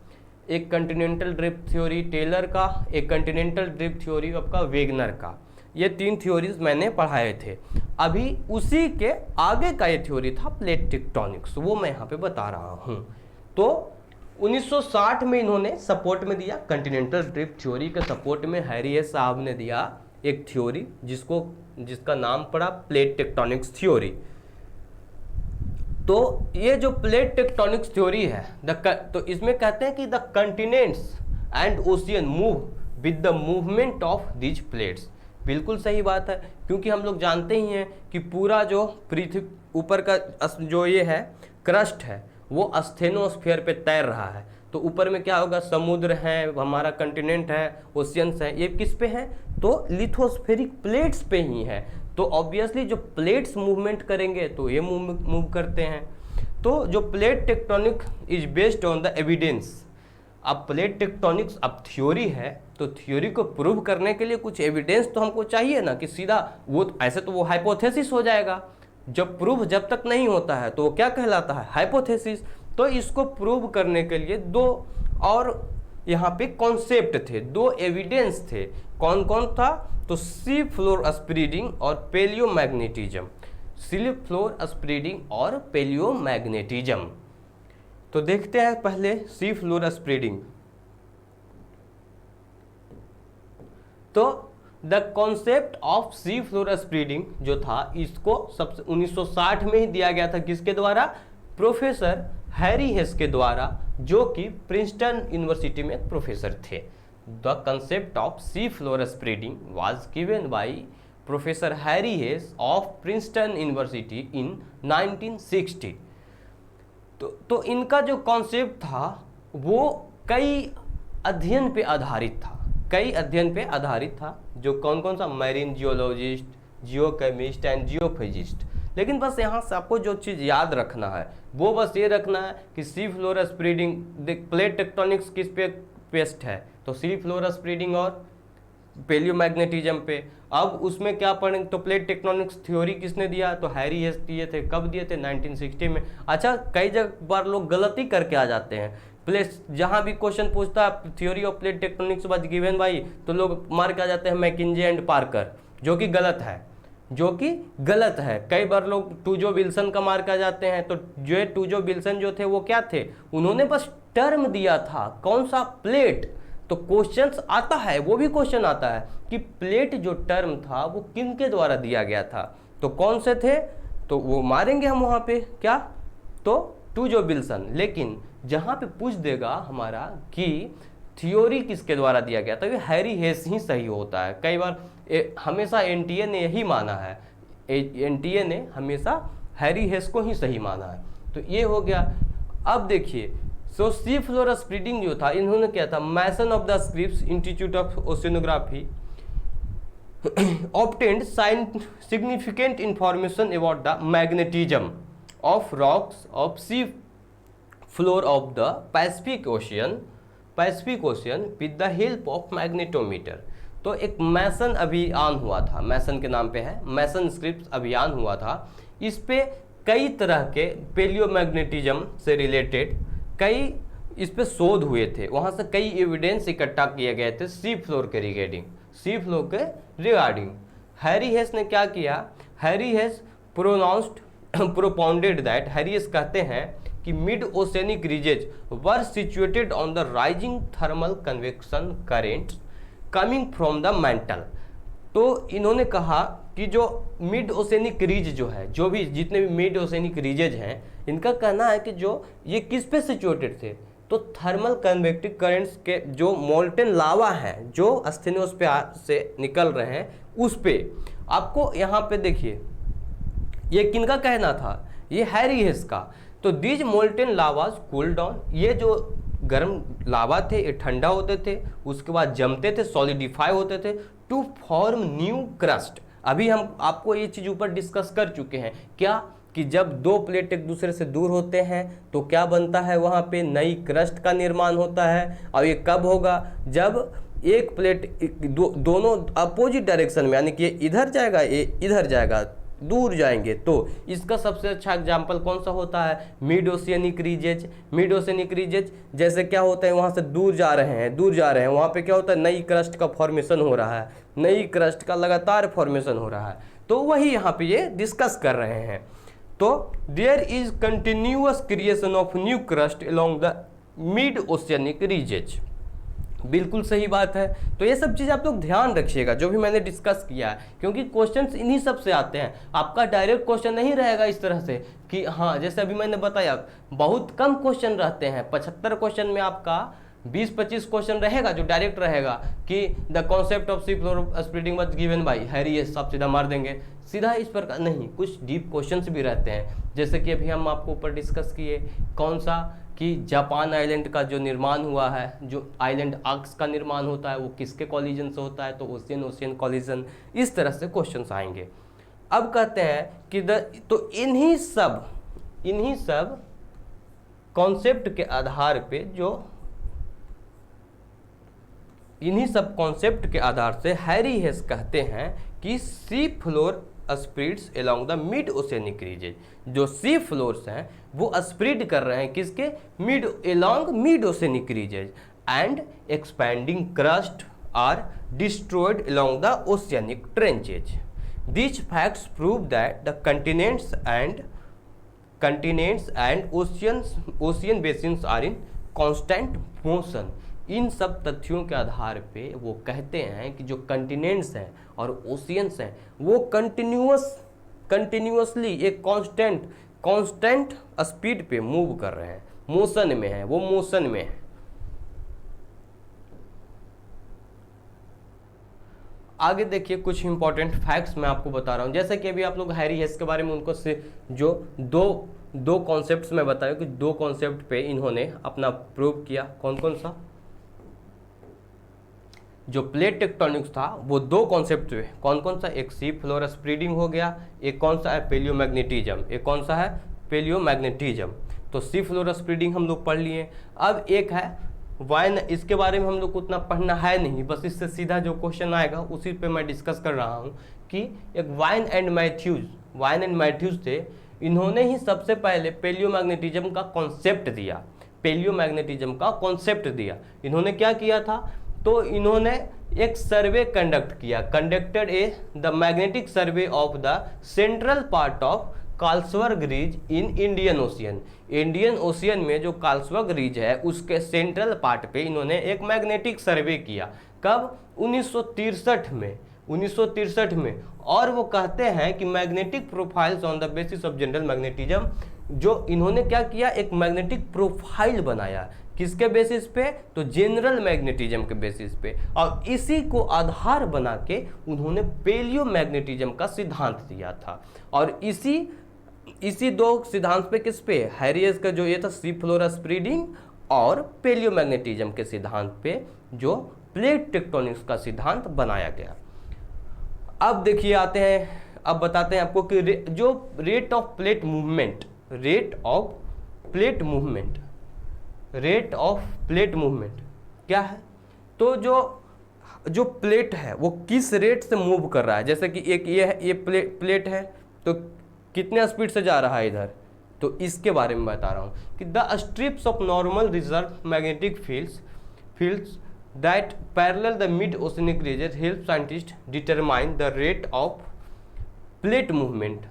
एक कंटिनेंटल ड्रिफ्ट थ्योरी टेलर का, एक कंटिनेंटल ड्रिफ्ट थ्योरी आपका वेगनर का। ये 3 थ्योरीज मैंने पढ़ाए थे। अभी उसी के आगे का ये थ्योरी था प्लेट टेक्टोनिक्स, वो मैं यहाँ पे बता रहा हूँ। तो 1960 में इन्होंने सपोर्ट में दिया, कंटिनेंटल ड्रिफ्ट थ्योरी के सपोर्ट में हैरी हेस साहब ने दिया एक थ्योरी जिसका नाम पड़ा प्लेट टेक्टोनिक्स थ्योरी। तो ये जो प्लेट टेक्टोनिक्स थ्योरी है तो इसमें कहते हैं कि the continents and ocean move with the movement of these plates. बिल्कुल सही बात है, क्योंकि हम लोग जानते ही हैं कि पूरा जो पृथ्वी ऊपर का जो ये है क्रस्ट है वो स्टेनोस्फीयर पे तैर रहा है। तो ऊपर में क्या होगा, समुद्र है, हमारा कंटिनेंट है, ओशियंस है, ये किस पे है, तो लिथोस्फेरिक प्लेट्स पे ही है। तो ऑब्वियसली जो प्लेट्स मूवमेंट करेंगे तो ये मूव करते हैं। तो जो plate tectonic is based on the evidence. अब प्लेट टेक्टोनिक्स अब थ्योरी है, तो थ्योरी को प्रूव करने के लिए कुछ एविडेंस तो हमको चाहिए ना, कि सीधा वो ऐसे तो वो हाइपोथेसिस हो जाएगा। जब प्रूव जब तक नहीं होता है तो वो क्या कहलाता है, हाइपोथेसिस। तो इसको प्रूव करने के लिए 2 और यहाँ पे कॉन्सेप्ट थे, 2 एविडेंस थे। कौन कौन था, तो सी फ्लोर स्प्रेडिंग और पेलियोमैग्नेटिज्म। सी फ्लोर स्प्रेडिंग और पेलियोमैग्नेटिज्म। तो देखते हैं पहले सी फ्लोर स्प्रेडिंग। तो the concept of sea floor spreading जो था, इसको सबसे 1960 में ही दिया गया था, किसके द्वारा, प्रोफेसर हैरी हेस के द्वारा, जो कि प्रिंसटन यूनिवर्सिटी में प्रोफेसर थे। The concept of sea floor spreading was given by professor Harry Hess of Princeton university in 1960। तो इनका जो कॉन्सेप्ट था वो कई अध्ययन पे आधारित था, जो कौन कौन सा, मैरीन जियोलॉजिस्ट, जियोकेमिस्ट एंड जियोफिजिस्ट। लेकिन बस यहाँ से आपको जो चीज़ याद रखना है वो बस ये रखना है कि sea floor spreading, plate tectonics किस पे बेस्ड है, तो सी फ्लोर स्प्रेडिंग और पेलियोमैग्नेटिज्म पे। अब उसमें क्या पढ़ेंगे, तो प्लेट टेक्टोनिक्स थ्योरी किसने दिया, तो हैरी हेस दिए थे। कब दिए थे, 1960 में। अच्छा, कई जगह बार लोग गलती करके आ जाते हैं, प्लेस जहाँ भी क्वेश्चन पूछता है theory of plate tectonics was given bye, तो लोग मार के आ जाते हैं मैकिंजे एंड पार्कर, जो कि गलत है। कई बार लोग टूजो विल्सन का मार के आ जाते हैं। तो जो टूजो विल्सन जो थे वो क्या थे, उन्होंने बस टर्म दिया था, कौन सा, प्लेट। तो क्वेश्चंस आता है, वो भी क्वेश्चन आता है कि प्लेट जो टर्म था वो किन के द्वारा दिया गया था, तो कौन से थे, तो वो मारेंगे हम वहाँ पे क्या, तो टूजो विल्सन। लेकिन जहाँ पे पूछ देगा हमारा कि थ्योरी किसके द्वारा दिया गया, तो ये हैरी हेस ही सही होता है। कई बार हमेशा एनटीए ने यही माना है, एनटीए ने हमेशा हैरी हेस को ही सही माना है। तो ये हो गया। अब देखिए, सो सी फ्लोर स्प्रेडिंग जो था, इन्होंने क्या था, Mason of the Scripps institute of oceanography obtained significant information about the magnetism of rocks of sea floor of the Pacific Ocean with the help of magnetometer। तो एक मैसन अभियान हुआ था, मैसन के नाम पे है, मैसन स्क्रिप्स अभियान हुआ था। इस पे कई तरह के पेलियोमैग्नेटिज्म से रिलेटेड कई इस पे शोध हुए थे, वहाँ से कई एविडेंस इकट्ठा किए गए थे सी फ्लोर के रिगार्डिंग। हैरी हेस ने क्या किया, Harry Hess propounded that, Harry Hess कहते हैं कि mid oceanic ridges were situated on the rising thermal convection currents coming from the mantle. तो इन्होंने कहा कि जो मिड ओशियनिक रीज जो है, जो भी जितने भी मिड ओशियनिक रीजेज हैं, इनका कहना है कि जो ये किस पे सिचुएटेड थे, तो थर्मल कन्वेक्टिव करेंट्स के जो मोल्टेन लावा हैं, जो स्टेनोस्फीयर से निकल रहे हैं, उस पे आपको यहाँ पे देखिए, ये किनका कहना था, ये हैरी हेस का। तो दीज मोल्टेन लावाज कूल डाउन, ये जो गर्म लावा थे ये ठंडा होते थे, उसके बाद जमते थे, सॉलिडिफाई होते थे टू फॉर्म न्यू क्रस्ट। अभी हम आपको ये चीज़ ऊपर डिस्कस कर चुके हैं क्या, कि जब दो प्लेट एक दूसरे से दूर होते हैं तो क्या बनता है, वहाँ पे नई क्रस्ट का निर्माण होता है। और ये कब होगा, जब एक प्लेट दोनों अपोजिट डायरेक्शन में, यानी कि इधर जाएगा ये इधर जाएगा, दूर जाएंगे। तो इसका सबसे अच्छा एग्जाम्पल कौन सा होता है, मिड ओशियनिक रीजेज। मिड ओशियनिक रीजेज जैसे क्या होता है, वहाँ से दूर जा रहे हैं, वहाँ पे क्या होता है, नई क्रस्ट का फॉर्मेशन हो रहा है, नई क्रस्ट का लगातार फॉर्मेशन हो रहा है। तो वही यहाँ पे ये डिस्कस कर रहे हैं। तो there is continuous creation of new crust along the mid oceanic ridges. बिल्कुल सही बात है। तो ये सब चीज़ आप लोग ध्यान रखिएगा जो भी मैंने डिस्कस किया है, क्योंकि क्वेश्चंस इन्हीं सब से आते हैं। आपका डायरेक्ट क्वेश्चन नहीं रहेगा इस तरह से कि हाँ, जैसे अभी मैंने बताया, बहुत कम क्वेश्चन रहते हैं। 75 क्वेश्चन में आपका 20-25 क्वेश्चन रहेगा जो डायरेक्ट रहेगा कि the concept of sea floor splitting was given bye Harry हेस, आप सीधा मार देंगे सीधा इस पर का नहीं, कुछ डीप क्वेश्चंस भी रहते हैं। जैसे कि अभी हम आपको ऊपर डिस्कस किए कौन सा, कि जापान आइलैंड का जो निर्माण हुआ है, जो आइलैंड आर्क्स का निर्माण होता है, वो किसके कॉलिजन से होता है, तो ओशियन कॉलिजन। इस तरह से क्वेश्चंस आएंगे। अब कहते हैं कि तो इन्हीं सब कॉन्सेप्ट के आधार पे, जो इन्हीं सब कॉन्सेप्ट के आधार से हैरी हेस कहते हैं कि sea floor spreads along the mid oceanic ridges. जो सी फ्लोर्स हैं वो स्प्रेड कर रहे हैं किसके, mid oceanic ridges, and expanding crust are destroyed along the oceanic trenches. These facts prove that the continents and ocean basins are in constant motion। इन सब तथ्यों के आधार पे वो कहते हैं कि जो कंटिनेंट्स हैं और ओशियंस हैं वो कंटिन्यूअसली एक कांस्टेंट स्पीड पे मूव कर रहे हैं, मोशन में है, वो मोशन में है। आगे देखिए कुछ इंपॉर्टेंट फैक्ट्स मैं आपको बता रहा हूँ। जैसे कि अभी आप लोग हैरी हेस के बारे में उनको से जो दो कॉन्सेप्ट्स मैं बताया कि दो कॉन्सेप्ट पे इन्होंने अपना प्रूव किया। कौन कौन सा, जो प्लेट टेक्टोनिक्स था वो दो कॉन्सेप्ट पे, कौन कौन सा, एक सी फ्लोर स्प्रेडिंग हो गया, एक कौन सा है पेलियोमैग्नेटिज्म, एक कौन सा है पेलियोमैग्नेटिज्म। तो सी फ्लोर स्प्रेडिंग हम लोग पढ़ लिए। अब एक है वाइन, इसके बारे में हम लोग को उतना पढ़ना है नहीं, बस इससे सीधा जो क्वेश्चन आएगा उसी पे मैं डिस्कस कर रहा हूँ कि एक वाइन एंड मैथ्यूज थे, इन्होंने ही सबसे पहले पेलियोमैग्नेटिज्म का कॉन्सेप्ट दिया। इन्होंने क्या किया था, तो इन्होंने एक survey conducted the magnetic survey of the central part of Carlsberg ridge in Indian ocean में जो कार्लसवर्ग रीज है उसके सेंट्रल पार्ट पे इन्होंने एक मैग्नेटिक सर्वे किया। कब, 1963 में। 1963 में। और वो कहते हैं कि magnetic profiles on the basis of general magnetism, जो इन्होंने क्या किया, एक मैग्नेटिक प्रोफाइल बनाया, किसके बेसिस पे, तो जनरल मैग्नेटिज्म के बेसिस पे, और इसी को आधार बना के उन्होंने पेलियो मैग्नेटिज्म का सिद्धांत दिया था। और इसी दो सिद्धांत पे, किस पे, हैरियस का जो ये था सी फ्लोरा स्प्रेडिंग, और पेलियो मैग्नेटिज्म के सिद्धांत पे जो प्लेट टेक्टोनिक्स का सिद्धांत बनाया गया। अब देखिए आते हैं, अब बताते हैं आपको कि जो रेट ऑफ प्लेट मूवमेंट क्या है, तो जो प्लेट है वो किस रेट से मूव कर रहा है। जैसे कि एक ये प्लेट है, तो कितने स्पीड से जा रहा है इधर, तो इसके बारे में बता रहा हूँ कि the strips of normal reserve magnetic fields that parallel the mid-oceanic region help scientists determine the rate of plate movement.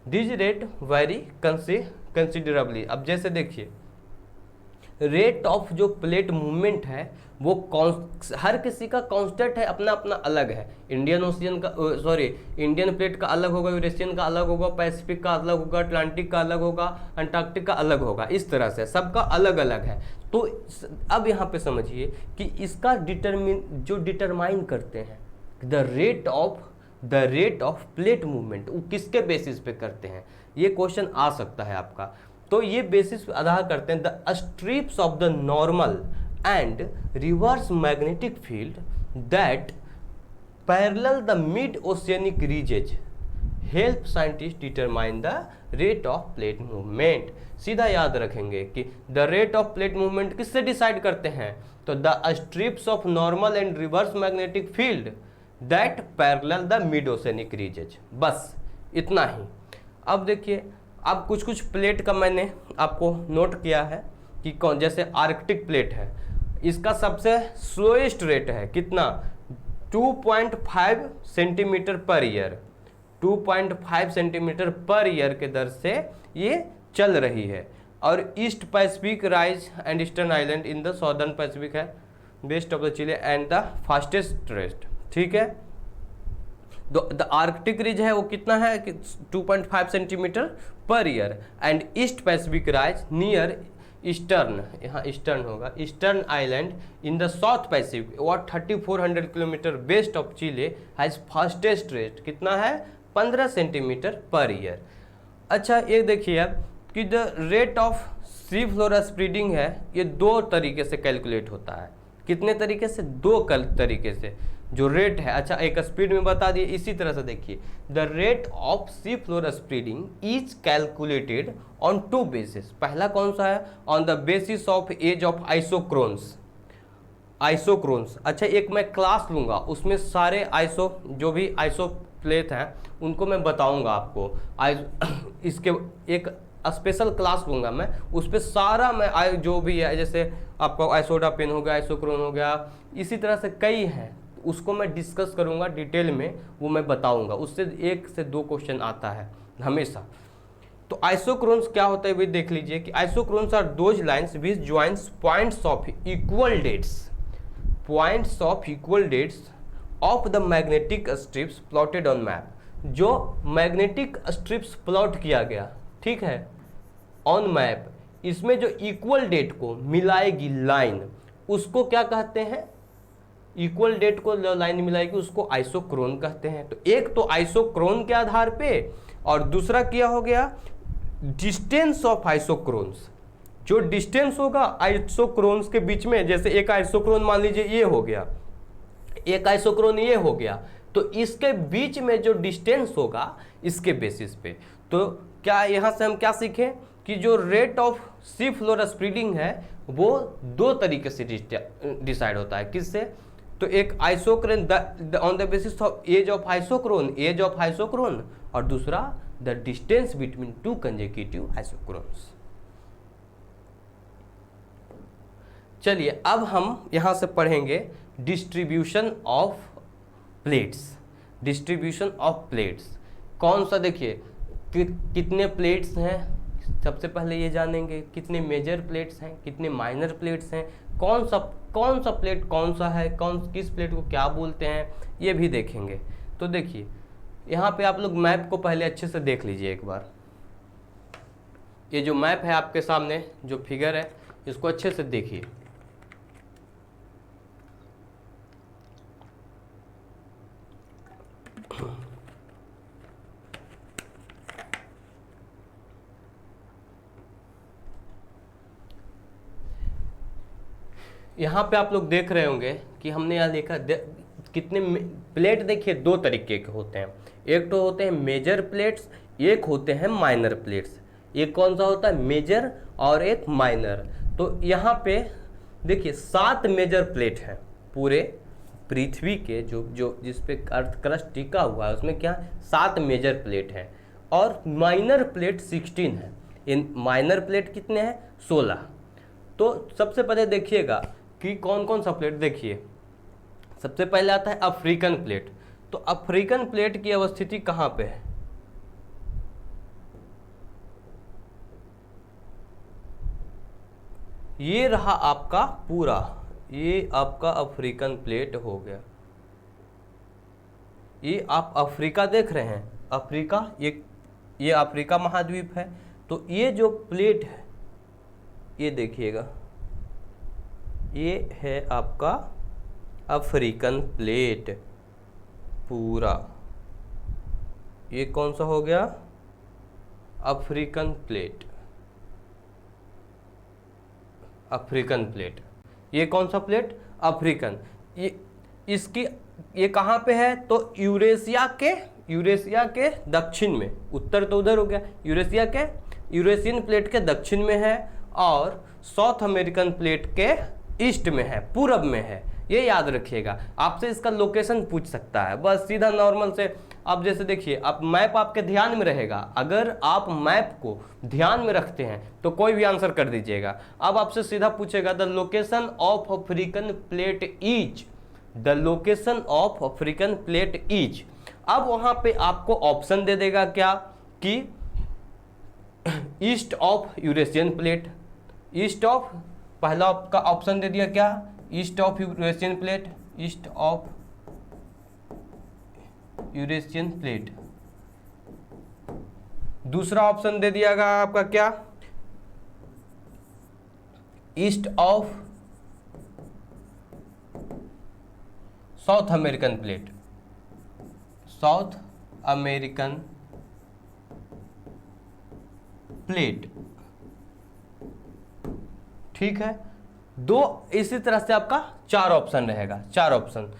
These rate vary considerably. अब जैसे देखिए, रेट ऑफ जो प्लेट मूवमेंट है वो हर किसी का कांस्टेंट है, अपना अपना अलग है। इंडियन प्लेट का अलग होगा, यूरेशियन का अलग होगा, पैसिफिक का अलग होगा, अटलांटिक का अलग होगा, अंटार्कटिक का अलग होगा। इस तरह से सबका अलग अलग है। तो अब यहाँ पे समझिए कि इसका डिटरमाइन करते हैं the rate of plate movement, वो किसके बेसिस पे करते हैं, ये क्वेश्चन आ सकता है आपका। तो ये बेसिस पे आधार करते हैं the strips of the normal and reverse magnetic field that parallel the mid oceanic ridges help scientist determine the rate of plate movement. सीधा याद रखेंगे कि the rate of plate movement किससे डिसाइड करते हैं, तो the strips of normal and reverse magnetic field that parallel the mid oceanic ridges. बस इतना ही। अब देखिए, अब कुछ प्लेट का मैंने आपको नोट किया है कि कौन, जैसे आर्कटिक प्लेट है, इसका सबसे स्लोएस्ट रेट है कितना, 2.5 centimetre per year, 2.5 centimetre per year के दर से ये चल रही है। और East Pacific rise and eastern island in the southern Pacific है, west of the Chile and the fastest rest. ठीक है, द आर्कटिक रिज है वो कितना है कि 2.5 centimetre per year, and east Pacific rise near eastern, यहाँ ईस्टर्न होगा, eastern island in the south Pacific और 3400 kilometre west of Chile has fastest rest, कितना है, 15 सेंटीमीटर पर ईयर। अच्छा, ये देखिए अब कि the rate of sea flora spreading है, ये दो तरीके से कैलकुलेट होता है। कितने तरीके से, दो तरीके से जो रेट है। अच्छा, एक स्पीड में बता दिए, इसी तरह से देखिए, the rate of sea flora spreading is calculated on two basis. पहला कौन सा है, on the basis of age of isochrons. अच्छा, एक मैं क्लास लूंगा, उसमें सारे जो भी आइसो प्लेट हैं उनको मैं बताऊंगा आपको। इसके एक स्पेशल क्लास लूंगा मैं, उस पर सारा मैं जो भी है, जैसे आपको आइसोडापेन हो गया, आइसोक्रोन हो गया, इसी तरह से कई हैं, उसको मैं डिस्कस करूंगा डिटेल में, वो मैं बताऊंगा। उससे 1 से 2 क्वेश्चन आता है हमेशा। तो आइसोक्रोन्स क्या होता है वे देख लीजिए कि isochrons are those lines which joins points of equal dates of the magnetic strips plotted on map. जो मैग्नेटिक स्ट्रिप्स प्लॉट किया गया, ठीक है, ऑन मैप, इसमें जो इक्वल डेट को मिलाएगी लाइन, उसको क्या कहते हैं, इक्वल डेट को लाइन मिलाएगी उसको आइसोक्रोन कहते हैं। तो एक तो आइसोक्रोन के आधार पे, और दूसरा क्या हो गया, डिस्टेंस ऑफ आइसोक्रोन्स। जो डिस्टेंस होगा आइसोक्रोन्स के बीच में, जैसे एक आइसोक्रोन मान लीजिए ये हो गया, एक आइसोक्रोन ये हो गया, तो इसके बीच में जो डिस्टेंस होगा इसके बेसिस पे। तो क्या यहाँ से हम क्या सीखें कि जो rate of sea flora spreading है वो 2 तरीके से डिसाइड होता है। किससे, तो एक isochron on the basis of age of isochron, और दूसरा the distance between 2 consecutive isochrons. चलिए अब हम यहाँ से पढ़ेंगे डिस्ट्रीब्यूशन ऑफ प्लेट्स। कौन सा, देखिए कितने प्लेट्स हैं, सबसे पहले ये जानेंगे कितने मेजर प्लेट्स हैं, कितने माइनर प्लेट्स हैं, कौन सा प्लेट कौन सा है, किस प्लेट को क्या बोलते हैं, ये भी देखेंगे। तो देखिए यहाँ पे आप लोग मैप को पहले अच्छे से देख लीजिए एक बार। ये जो मैप है आपके सामने, जो फिगर है, इसको अच्छे से देखिए। यहाँ पे आप लोग देख रहे होंगे कि हमने यहाँ देखा कितने प्लेट देखिए, दो तरीके के होते हैं। एक तो होते हैं मेजर प्लेट्स, एक होते हैं माइनर प्लेट्स। एक कौन सा होता है, मेजर, और एक माइनर। तो यहाँ पे देखिए 7 मेजर प्लेट हैं पूरे पृथ्वी के, जो जिस पे अर्थ क्रस्ट टिका हुआ है उसमें क्या 7 मेजर प्लेट हैं, और माइनर प्लेट 16 है। इन माइनर प्लेट कितने हैं, 16। तो सबसे पहले देखिएगा कि कौन कौन सा प्लेट। देखिए सबसे पहले आता है अफ्रीकन प्लेट। तो अफ्रीकन प्लेट की अवस्थिति कहाँ पे है, ये रहा आपका पूरा, ये आपका अफ्रीकन प्लेट हो गया। ये आप अफ्रीका देख रहे हैं, अफ्रीका, ये अफ्रीका महाद्वीप है। तो ये जो प्लेट है ये देखिएगा, ये है आपका अफ्रीकन प्लेट पूरा। ये कौन सा हो गया, अफ्रीकन प्लेट। अफ्रीकन प्लेट, ये कौन सा प्लेट, अफ्रीकन। ये इसकी ये कहाँ पे है, तो यूरेशिया के दक्षिण में। उत्तर तो उधर हो गया, यूरेशियन प्लेट के दक्षिण में है, और साउथ अमेरिकन प्लेट के ईस्ट में है, पूरब में है। ये याद रखिएगा। आपसे इसका लोकेशन पूछ सकता है, बस सीधा नॉर्मल से। अब जैसे देखिए, आप मैप आपके ध्यान में रहेगा, अगर आप मैप को ध्यान में रखते हैं तो कोई भी आंसर कर दीजिएगा। अब आपसे सीधा पूछेगा the location of African plate is, the location of African plate is. अब वहां पे आपको ऑप्शन दे देगा क्या, कि east of Eurasian plate, east of, पहला आपका ऑप्शन दे दिया क्या, east of Eurasian plate, east of Eurasian plate. दूसरा ऑप्शन दे दियागा आपका क्या, east of south American plate, south American plate. ठीक है, दो इसी तरह से आपका 4 ऑप्शन रहेगा, 4 ऑप्शन।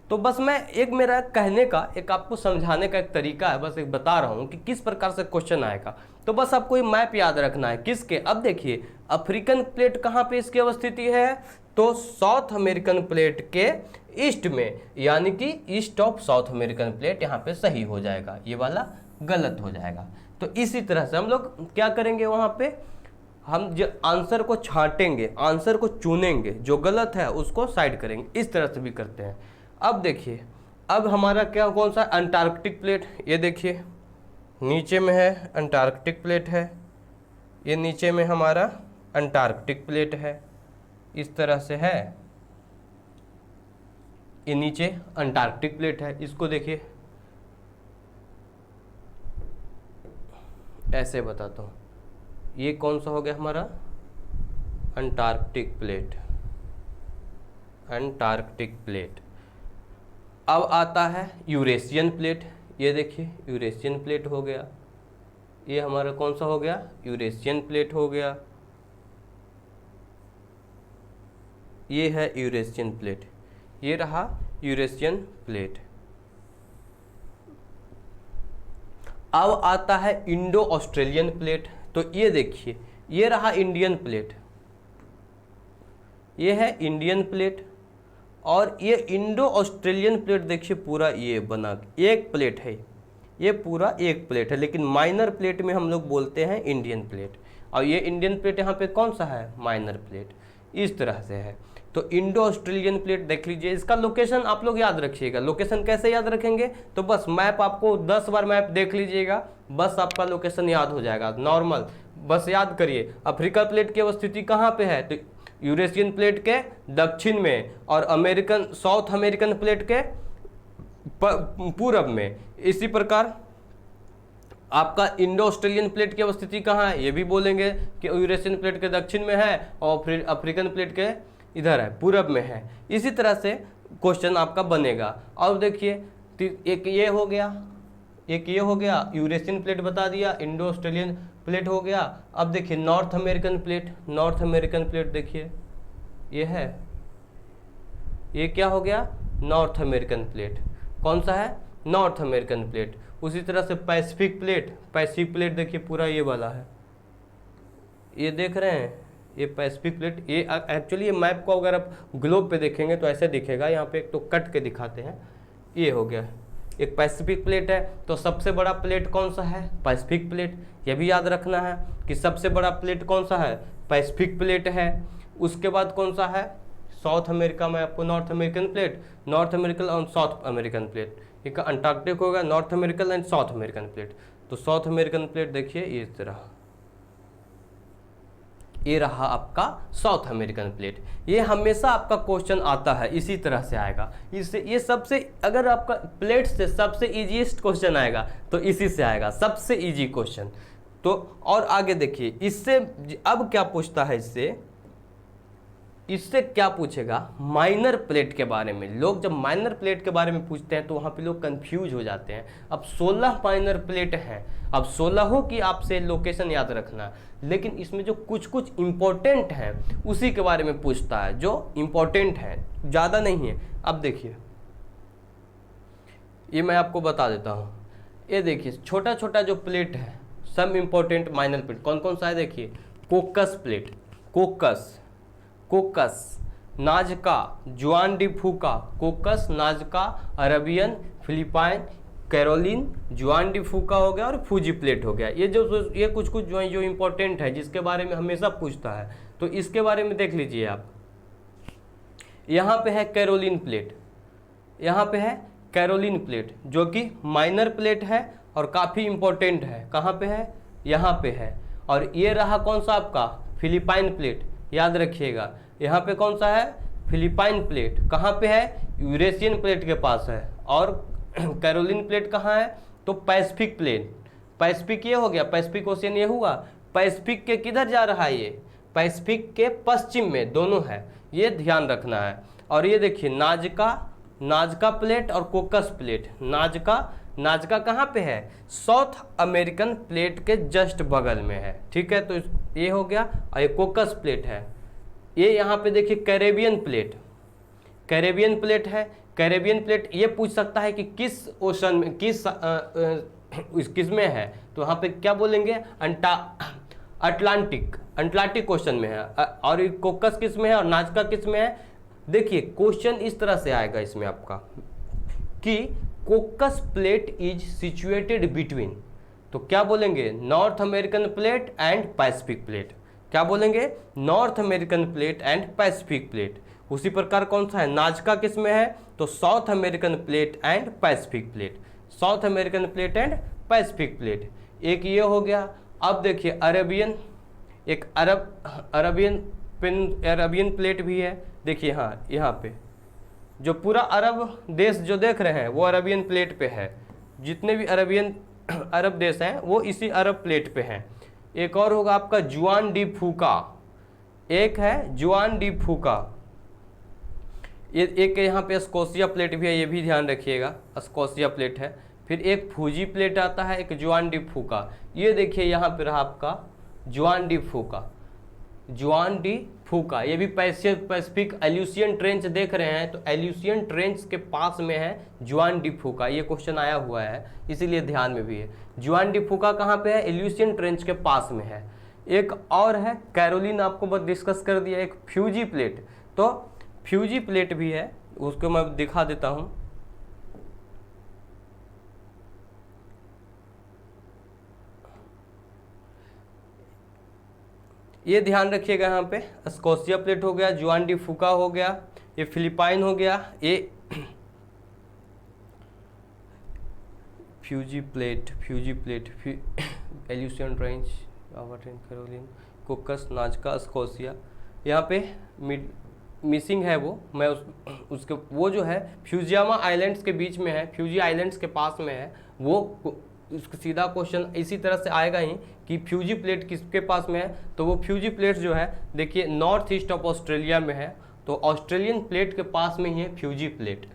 तो बस मैं एक, मेरा कहने का, एक आपको समझाने का एक तरीका है, बस एक बता रहा हूं कि किस प्रकार से क्वेश्चन आएगा। तो बस आपको ये मैप याद रखना है किसके। अब देखिए अफ्रीकन प्लेट कहाँ पे इसकी अवस्थिति है, तो साउथ अमेरिकन प्लेट के ईस्ट में, यानी कि east of south American plate यहाँ पे सही हो जाएगा, ये वाला गलत हो जाएगा। तो इसी तरह से हम लोग क्या करेंगे, वहाँ पे हम जो आंसर को छांटेंगे, आंसर को चुनेंगे, जो गलत है उसको साइड करेंगे, इस तरह से भी करते हैं। अब देखिए, अब हमारा क्या, कौन सा, अंटार्कटिक प्लेट। ये देखिए नीचे में है अंटार्कटिक प्लेट है, ये नीचे में हमारा अंटार्कटिक प्लेट है, इस तरह से है। ये नीचे अंटार्कटिक प्लेट है, इसको देखिए ऐसे बताता हूँ। ये कौन सा हो गया हमारा, अंटार्कटिक प्लेट, अंटार्कटिक प्लेट। अब आता है यूरेशियन प्लेट। ये देखिए यूरेशियन प्लेट हो गया, ये हमारा कौन सा हो गया, यूरेशियन प्लेट हो गया। ये है यूरेशियन प्लेट, ये रहा यूरेशियन प्लेट। अब आता है इंडो ऑस्ट्रेलियन प्लेट। तो ये देखिए, ये रहा इंडियन प्लेट, ये है इंडियन प्लेट, और ये इंडो ऑस्ट्रेलियन प्लेट देखिए पूरा ये बना एक प्लेट है, ये पूरा एक प्लेट है, लेकिन माइनर प्लेट में हम लोग बोलते हैं इंडियन प्लेट, और ये इंडियन प्लेट यहाँ पे कौन सा है, माइनर प्लेट, इस तरह से है। तो इंडो ऑस्ट्रेलियन प्लेट देख लीजिए, इसका लोकेशन आप लोग याद रखिएगा। लोकेशन कैसे याद रखेंगे, तो बस मैप आपको 10 बार मैप देख लीजिएगा, बस आपका लोकेशन याद हो जाएगा। नॉर्मल बस याद करिए, अफ्रीका प्लेट की अवस्थिति कहाँ पे है, तो यूरेशियन प्लेट के दक्षिण में, और अमेरिकन, साउथ अमेरिकन प्लेट के पूरब में। इसी प्रकार आपका इंडो ऑस्ट्रेलियन प्लेट की अवस्थिति कहाँ है, ये भी बोलेंगे कि यूरेशियन प्लेट के दक्षिण में है और फिर अफ्रीकन प्लेट के इधर है, पूरब में है। इसी तरह से क्वेश्चन आपका बनेगा। और देखिए एक ये हो गया, एक ये हो गया, यूरेशियन प्लेट बता दिया, इंडो ऑस्ट्रेलियन प्लेट हो गया। अब देखिए north American plate, north American plate देखिए ये है, ये क्या हो गया, नॉर्थ अमेरिकन प्लेट। कौन सा है, नॉर्थ अमेरिकन प्लेट। उसी तरह से पैसिफिक प्लेट, पैसिफिक प्लेट देखिए पूरा ये वाला है, ये देख रहे हैं, ये पैसिफिक प्लेट। ये एक्चुअली ये मैप को अगर आप ग्लोब पे देखेंगे तो ऐसे दिखेगा, यहाँ पे एक तो कट के दिखाते हैं। ये हो गया एक पैसिफिक प्लेट है, तो सबसे बड़ा प्लेट कौन सा है, पैसिफिक प्लेट। ये भी याद रखना है कि सबसे बड़ा प्लेट कौन सा है, पैसिफिक प्लेट है। उसके बाद कौन सा है, साउथ अमेरिका में आपको north American plate, north American और साउथ अमेरिकन प्लेट। एक अंटार्कटिक होगा, north American and south American plate. तो साउथ अमेरिकन प्लेट देखिए ये तरह, ये रहा आपका साउथ अमेरिकन प्लेट। ये हमेशा आपका क्वेश्चन आता है, इसी तरह से आएगा। इससे ये सबसे, अगर आपका प्लेट से सबसे इजीएस्ट क्वेश्चन आएगा तो इसी से आएगा, सबसे इजी क्वेश्चन। तो और आगे देखिए इससे अब क्या पूछता है, इससे क्या पूछेगा, माइनर प्लेट के बारे में। लोग जब माइनर प्लेट के बारे में पूछते हैं तो वहाँ पे लोग कंफ्यूज हो जाते हैं। अब 16 माइनर प्लेट हैं, अब 16 की आपसे लोकेशन याद रखना, लेकिन इसमें जो कुछ कुछ इम्पोर्टेंट हैं उसी के बारे में पूछता है, जो इम्पोर्टेंट हैं, ज़्यादा नहीं है। अब देखिए ये मैं आपको बता देता हूँ, ये देखिए छोटा छोटा जो प्लेट है, सब इम्पोर्टेंट माइनर प्लेट कौन कौन सा है, देखिए कोकस plate, कोकस, नाजका, Juan de Fuca, Cocos, Nazca, Arabian, Philippine, Caroline, Juan de Fuca हो गया और फूजी प्लेट हो गया। ये कुछ कुछ जो इम्पोर्टेंट है, जिसके बारे में हमेशा पूछता है, तो इसके बारे में देख लीजिए आप। यहाँ पे है कैरोलिन प्लेट, यहाँ पे है कैरोलिन प्लेट जो कि माइनर प्लेट है और काफ़ी इम्पोर्टेंट है। कहाँ पे है, यहाँ पे है। और ये रहा कौन सा आपका, फिलिपाइन प्लेट, याद रखिएगा। यहाँ पे कौन सा है, फिलिपाइन प्लेट। कहाँ पे है, यूरेशियन प्लेट के पास है। और कैरोलिन प्लेट कहाँ है, तो पैसिफिक प्लेट। पैसिफिक ये हो गया, पैसिफिक ओशियन ये हुआ। पैसिफिक के किधर जा रहा है, ये पैसिफिक के पश्चिम में, दोनों है, ये ध्यान रखना है। और ये देखिए नाजका प्लेट और कोकस प्लेट। नाजका कहाँ पे है, साउथ अमेरिकन प्लेट के जस्ट बगल में है, ठीक है। तो ये हो गया। और ये कोकस प्लेट है। ये यहाँ पे देखिए कैरेबियन प्लेट है। कैरेबियन प्लेट ये पूछ सकता है कि किस ओशन में, किस में है, तो यहाँ पे क्या बोलेंगे, अटलांटिक ओशन में है। और कोकस किस में है और नाजका किस में है। देखिए क्वेश्चन इस तरह से आएगा इसमें आपका कि कोकस प्लेट इज सिचुएटेड बिटवीन, तो क्या बोलेंगे, north American plate and Pacific plate. क्या बोलेंगे, north American plate and Pacific plate. उसी प्रकार कौन सा है, नाजका किस में है, तो south American plate and Pacific plate, south American plate and Pacific plate. एक ये हो गया। अब देखिए अरेबियन, एक अरबियन प्लेट भी है। देखिए हाँ, यहाँ पे जो पूरा अरब देश जो देख रहे हैं वो अरबियन प्लेट पे है। जितने भी अरब देश हैं वो इसी अरब प्लेट पे हैं। एक और होगा आपका जुआन डी फूका, एक है जुआन डी फूका। ये एक यहाँ पे स्कोशिया प्लेट भी है, ये भी ध्यान रखिएगा, स्कोशिया प्लेट है। फिर एक फूजी प्लेट आता है, एक जुआन डी फूका। ये देखिए यहाँ पे रहा आपका जुआन डी फूका। ये भी पैसिफिक एल्यूसियन ट्रेंच देख रहे हैं, तो एल्यूसियन ट्रेंच के पास में है जुआन डी फूका। ये क्वेश्चन आया हुआ है, इसीलिए ध्यान में भी है। जुआन डी फूका कहाँ पे है, एल्यूसियन ट्रेंच के पास में है। एक और है कैरोलिन, आपको बस डिस्कस कर दिया। एक फ्यूजी प्लेट, तो फ्यूजी प्लेट भी है, उसको मैं दिखा देता हूँ। ये ध्यान रखिएगा, यहाँ पे स्कोशिया प्लेट हो गया, जुआन डी फूका हो गया, ये फिलिपाइन हो गया, ये Fiji plate, Aleutian trench, Caroline, Cocos, Nazca, Scotia. यहाँ पे मिसिंग है वो, मैं उसके वो जो है फ्यूजियामा आइलैंड्स के बीच में है, फ्यूजी आइलैंड्स के पास में है वो। उसका सीधा क्वेश्चन इसी तरह से आएगा ही कि फ्यूजी प्लेट किसके पास में है, तो वो फ्यूजी प्लेट जो है देखिए नॉर्थ ईस्ट ऑफ ऑस्ट्रेलिया में है, तो ऑस्ट्रेलियन प्लेट के पास में ही है फ्यूजी प्लेट।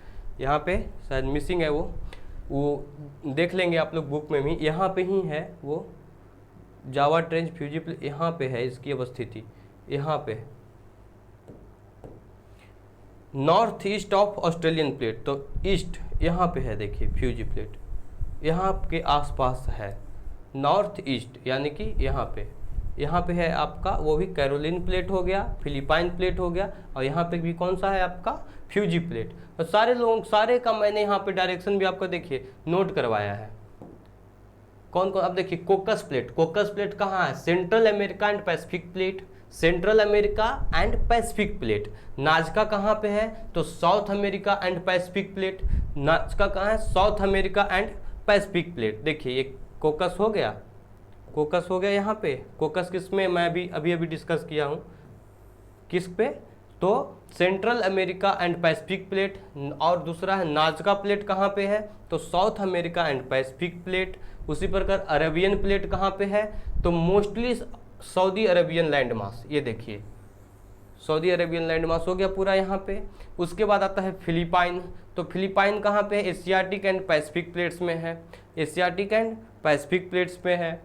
यहाँ पे शायद मिसिंग है वो देख लेंगे आप लोग बुक में भी, यहाँ पे ही है वो जावा ट्रेंच फ्यूजी प्लेट, यहाँ पे है इसकी अवस्थिति, यहाँ पे north east of Australian plate, तो ईस्ट यहाँ पे है देखिए फ्यूजी प्लेट, यहाँ के आसपास है नॉर्थ ईस्ट, यानी कि यहाँ पे है आपका वो भी कैरोलिन प्लेट हो गया, फिलिपाइन प्लेट हो गया, और यहाँ पे भी कौन सा है आपका फ्यूजी प्लेट। और सारे लोगों सारे का मैंने यहाँ पे डायरेक्शन भी आपका देखिए नोट करवाया है। कौन कौन, अब देखिए कोकस प्लेट कहाँ है, central America and Pacific plate, central America and Pacific plate. नाजका कहाँ पे है, तो south America and Pacific plate, नाजका कहाँ है, south America and Pacific plate. देखिए ये कोकस हो गया यहाँ पे, कोकस किस में मैं भी अभी डिस्कस किया हूँ, किस पे, तो central America and Pacific plate, और दूसरा है नाजका प्लेट कहाँ पे है, तो south America and Pacific plate. उसी प्रकार अरेबियन प्लेट कहाँ पे है, तो mostly Saudi Arabian land mass, ये देखिए सऊदी अरेबियन लैंड मास हो गया पूरा यहाँ पे। उसके बाद आता है फिलिपाइन, तो फिलिपाइन कहाँ पे है, एशियाटिक एंड पैसिफिक प्लेट्स में है, एशियाटिक एंड पैसिफिक प्लेट्स में है।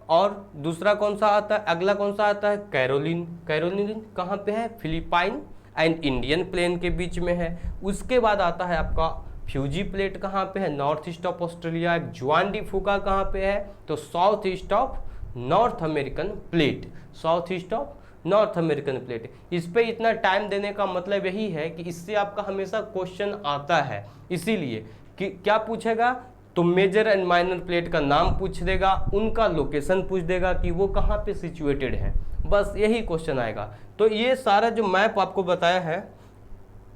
और दूसरा कौन सा आता है, अगला कौन सा आता है, कैरोलिन कहाँ पे है, फिलिपाइन एंड इंडियन प्लेन के बीच में है। उसके बाद आता है आपका फ्यूजी प्लेट कहाँ पे है, नॉर्थ ईस्ट ऑफ ऑस्ट्रेलिया। जुआन डी फूका कहाँ पे है, तो south east of north American plate, south east of north American plate. इस पे इतना टाइम देने का मतलब यही है कि इससे आपका हमेशा क्वेश्चन आता है, इसीलिए कि क्या पूछेगा, तो मेजर एंड माइनर प्लेट का नाम पूछ देगा, उनका लोकेशन पूछ देगा कि वो कहाँ पे सिचुएटेड है, बस यही क्वेश्चन आएगा। तो ये सारा जो मैप आपको बताया है,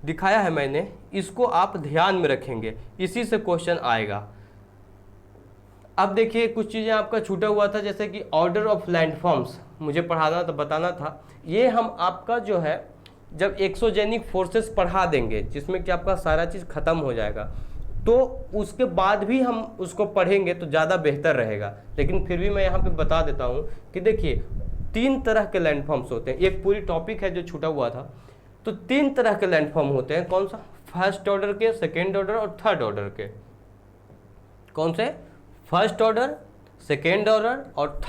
दिखाया है मैंने, इसको आप ध्यान में रखेंगे, इसी से क्वेश्चन आएगा। अब देखिए कुछ चीज़ें आपका छूटा हुआ था, जैसे कि ऑर्डर ऑफ लैंडफॉर्म्स मुझे पढ़ाना था, बताना था। ये हम आपका जो है जब एक्सोजेनिक फोर्सेस पढ़ा देंगे, जिसमें कि आपका सारा चीज़ खत्म हो जाएगा, तो उसके बाद भी हम उसको पढ़ेंगे तो ज़्यादा बेहतर रहेगा। लेकिन फिर भी मैं यहाँ पे बता देता हूँ कि देखिए 3 तरह के लैंडफॉर्म्स होते हैं, एक पूरी टॉपिक है जो छूटा हुआ था। तो 3 तरह के लैंडफॉर्म होते हैं, कौन सा, फर्स्ट ऑर्डर के, सेकेंड ऑर्डर और थर्ड ऑर्डर के। कौन से, फर्स्ट ऑर्डर, सेकेंड ऑर्डर और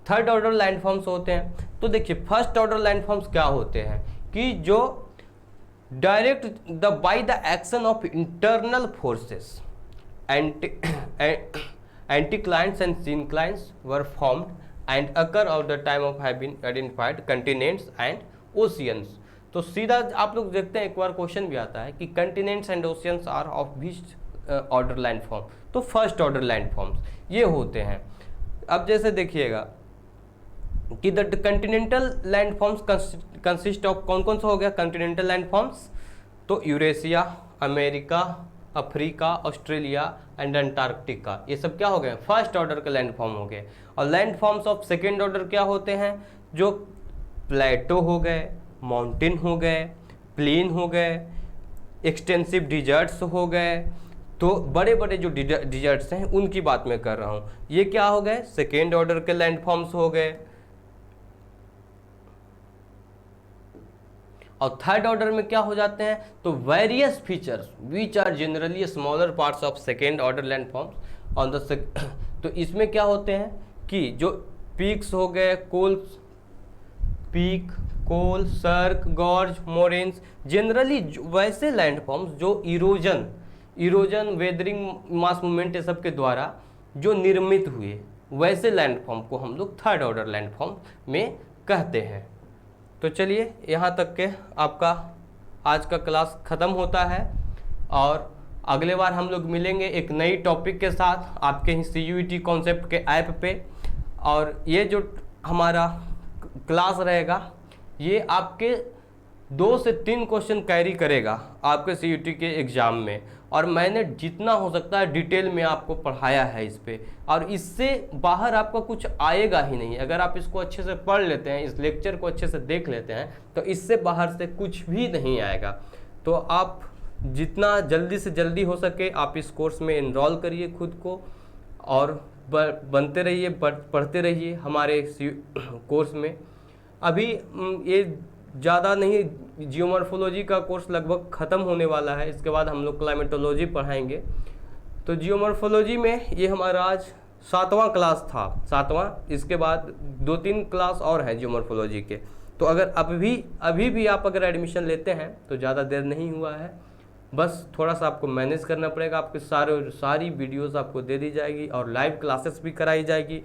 थर्ड ऑर्डर लैंडफॉर्म्स होते हैं। तो देखिए फर्स्ट ऑर्डर लैंडफॉर्म्स क्या होते हैं कि जो direct by the action of internal forces anticlines and synclines were formed and occur of the time of have been identified continents and oceans. तो सीधा आप लोग देखते हैं, एक बार क्वेश्चन भी आता है कि continents and oceans are of which order landform, तो फर्स्ट ऑर्डर लैंडफॉर्म्स ये होते हैं। अब जैसे देखिएगा कि the continental landforms consist of, कौन कौन सा हो गया कंटिनेंटल लैंडफॉर्म्स, तो Eurasia, America, Africa, Australia and Antarctica, ये सब क्या हो गए, फर्स्ट ऑर्डर के लैंडफॉर्म हो गए। और लैंडफॉर्म्स ऑफ सेकेंड ऑर्डर क्या होते हैं, जो प्लेटो हो गए, माउंटेन हो गए, प्लेन हो गए, एक्सटेंसिव डिजर्ट्स हो गए। तो बड़े बड़े जो डिजर्ट्स हैं उनकी बात मैं कर रहा हूँ, ये क्या हो गए, सेकेंड ऑर्डर के लैंडफॉर्म्स हो गए। और थर्ड ऑर्डर में क्या हो जाते हैं, तो various features which are generally smaller parts of second order landforms on the तो इसमें क्या होते हैं कि जो पीक्स हो गए, कोल, सर्क, गॉर्ज, मोरेन्स, जनरली वैसे लैंडफॉर्म्स जो इरोजन, वेदरिंग, मास मूवमेंट ये सब के द्वारा जो निर्मित हुए, वैसे लैंडफॉर्म को हम लोग थर्ड ऑर्डर लैंडफॉर्म में कहते हैं। तो चलिए यहाँ तक के आपका आज का क्लास ख़त्म होता है, और अगले बार हम लोग मिलेंगे एक नई टॉपिक के साथ आपके ही CUET कॉन्सेप्ट के ऐप पे। और ये जो हमारा क्लास रहेगा, ये आपके 2 से 3 क्वेश्चन कैरी करेगा आपके CUET के एग्ज़ाम में। और मैंने जितना हो सकता है डिटेल में आपको पढ़ाया है इस पे, और इससे बाहर आपका कुछ आएगा ही नहीं। अगर आप इसको अच्छे से पढ़ लेते हैं, इस लेक्चर को अच्छे से देख लेते हैं, तो इससे बाहर से कुछ भी नहीं आएगा। तो आप जितना जल्दी से जल्दी हो सके आप इस कोर्स में इनरोल करिए खुद को, और बनते रहिए, पढ़ते रहिए हमारे कोर्स में। अभी ये ज़्यादा नहीं, जियोमॉर्फोलॉजी का कोर्स लगभग ख़त्म होने वाला है, इसके बाद हम लोग क्लाइमेटोलॉजी पढ़ाएंगे। तो जियोमॉर्फोलॉजी में ये हमारा आज 7वां क्लास था, 7वां। इसके बाद 2-3 क्लास और हैं जियोमॉर्फोलॉजी के। तो अगर अभी भी आप अगर एडमिशन लेते हैं तो ज़्यादा देर नहीं हुआ है, बस थोड़ा सा आपको मैनेज करना पड़ेगा। आपके सारी वीडियोस आपको दे दी जाएगी और लाइव क्लासेस भी कराई जाएगी।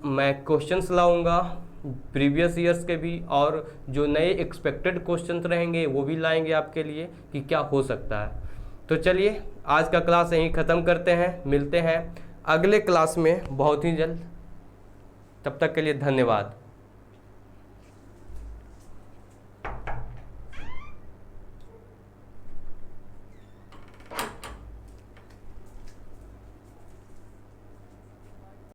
मैं क्वेश्चंस लाऊंगा प्रीवियस ईयर्स के भी, और जो नए एक्सपेक्टेड क्वेश्चंस रहेंगे वो भी लाएंगे आपके लिए कि क्या हो सकता है। तो चलिए आज का क्लास यहीं ख़त्म करते हैं, मिलते हैं अगले क्लास में बहुत ही जल्द। तब तक के लिए धन्यवाद।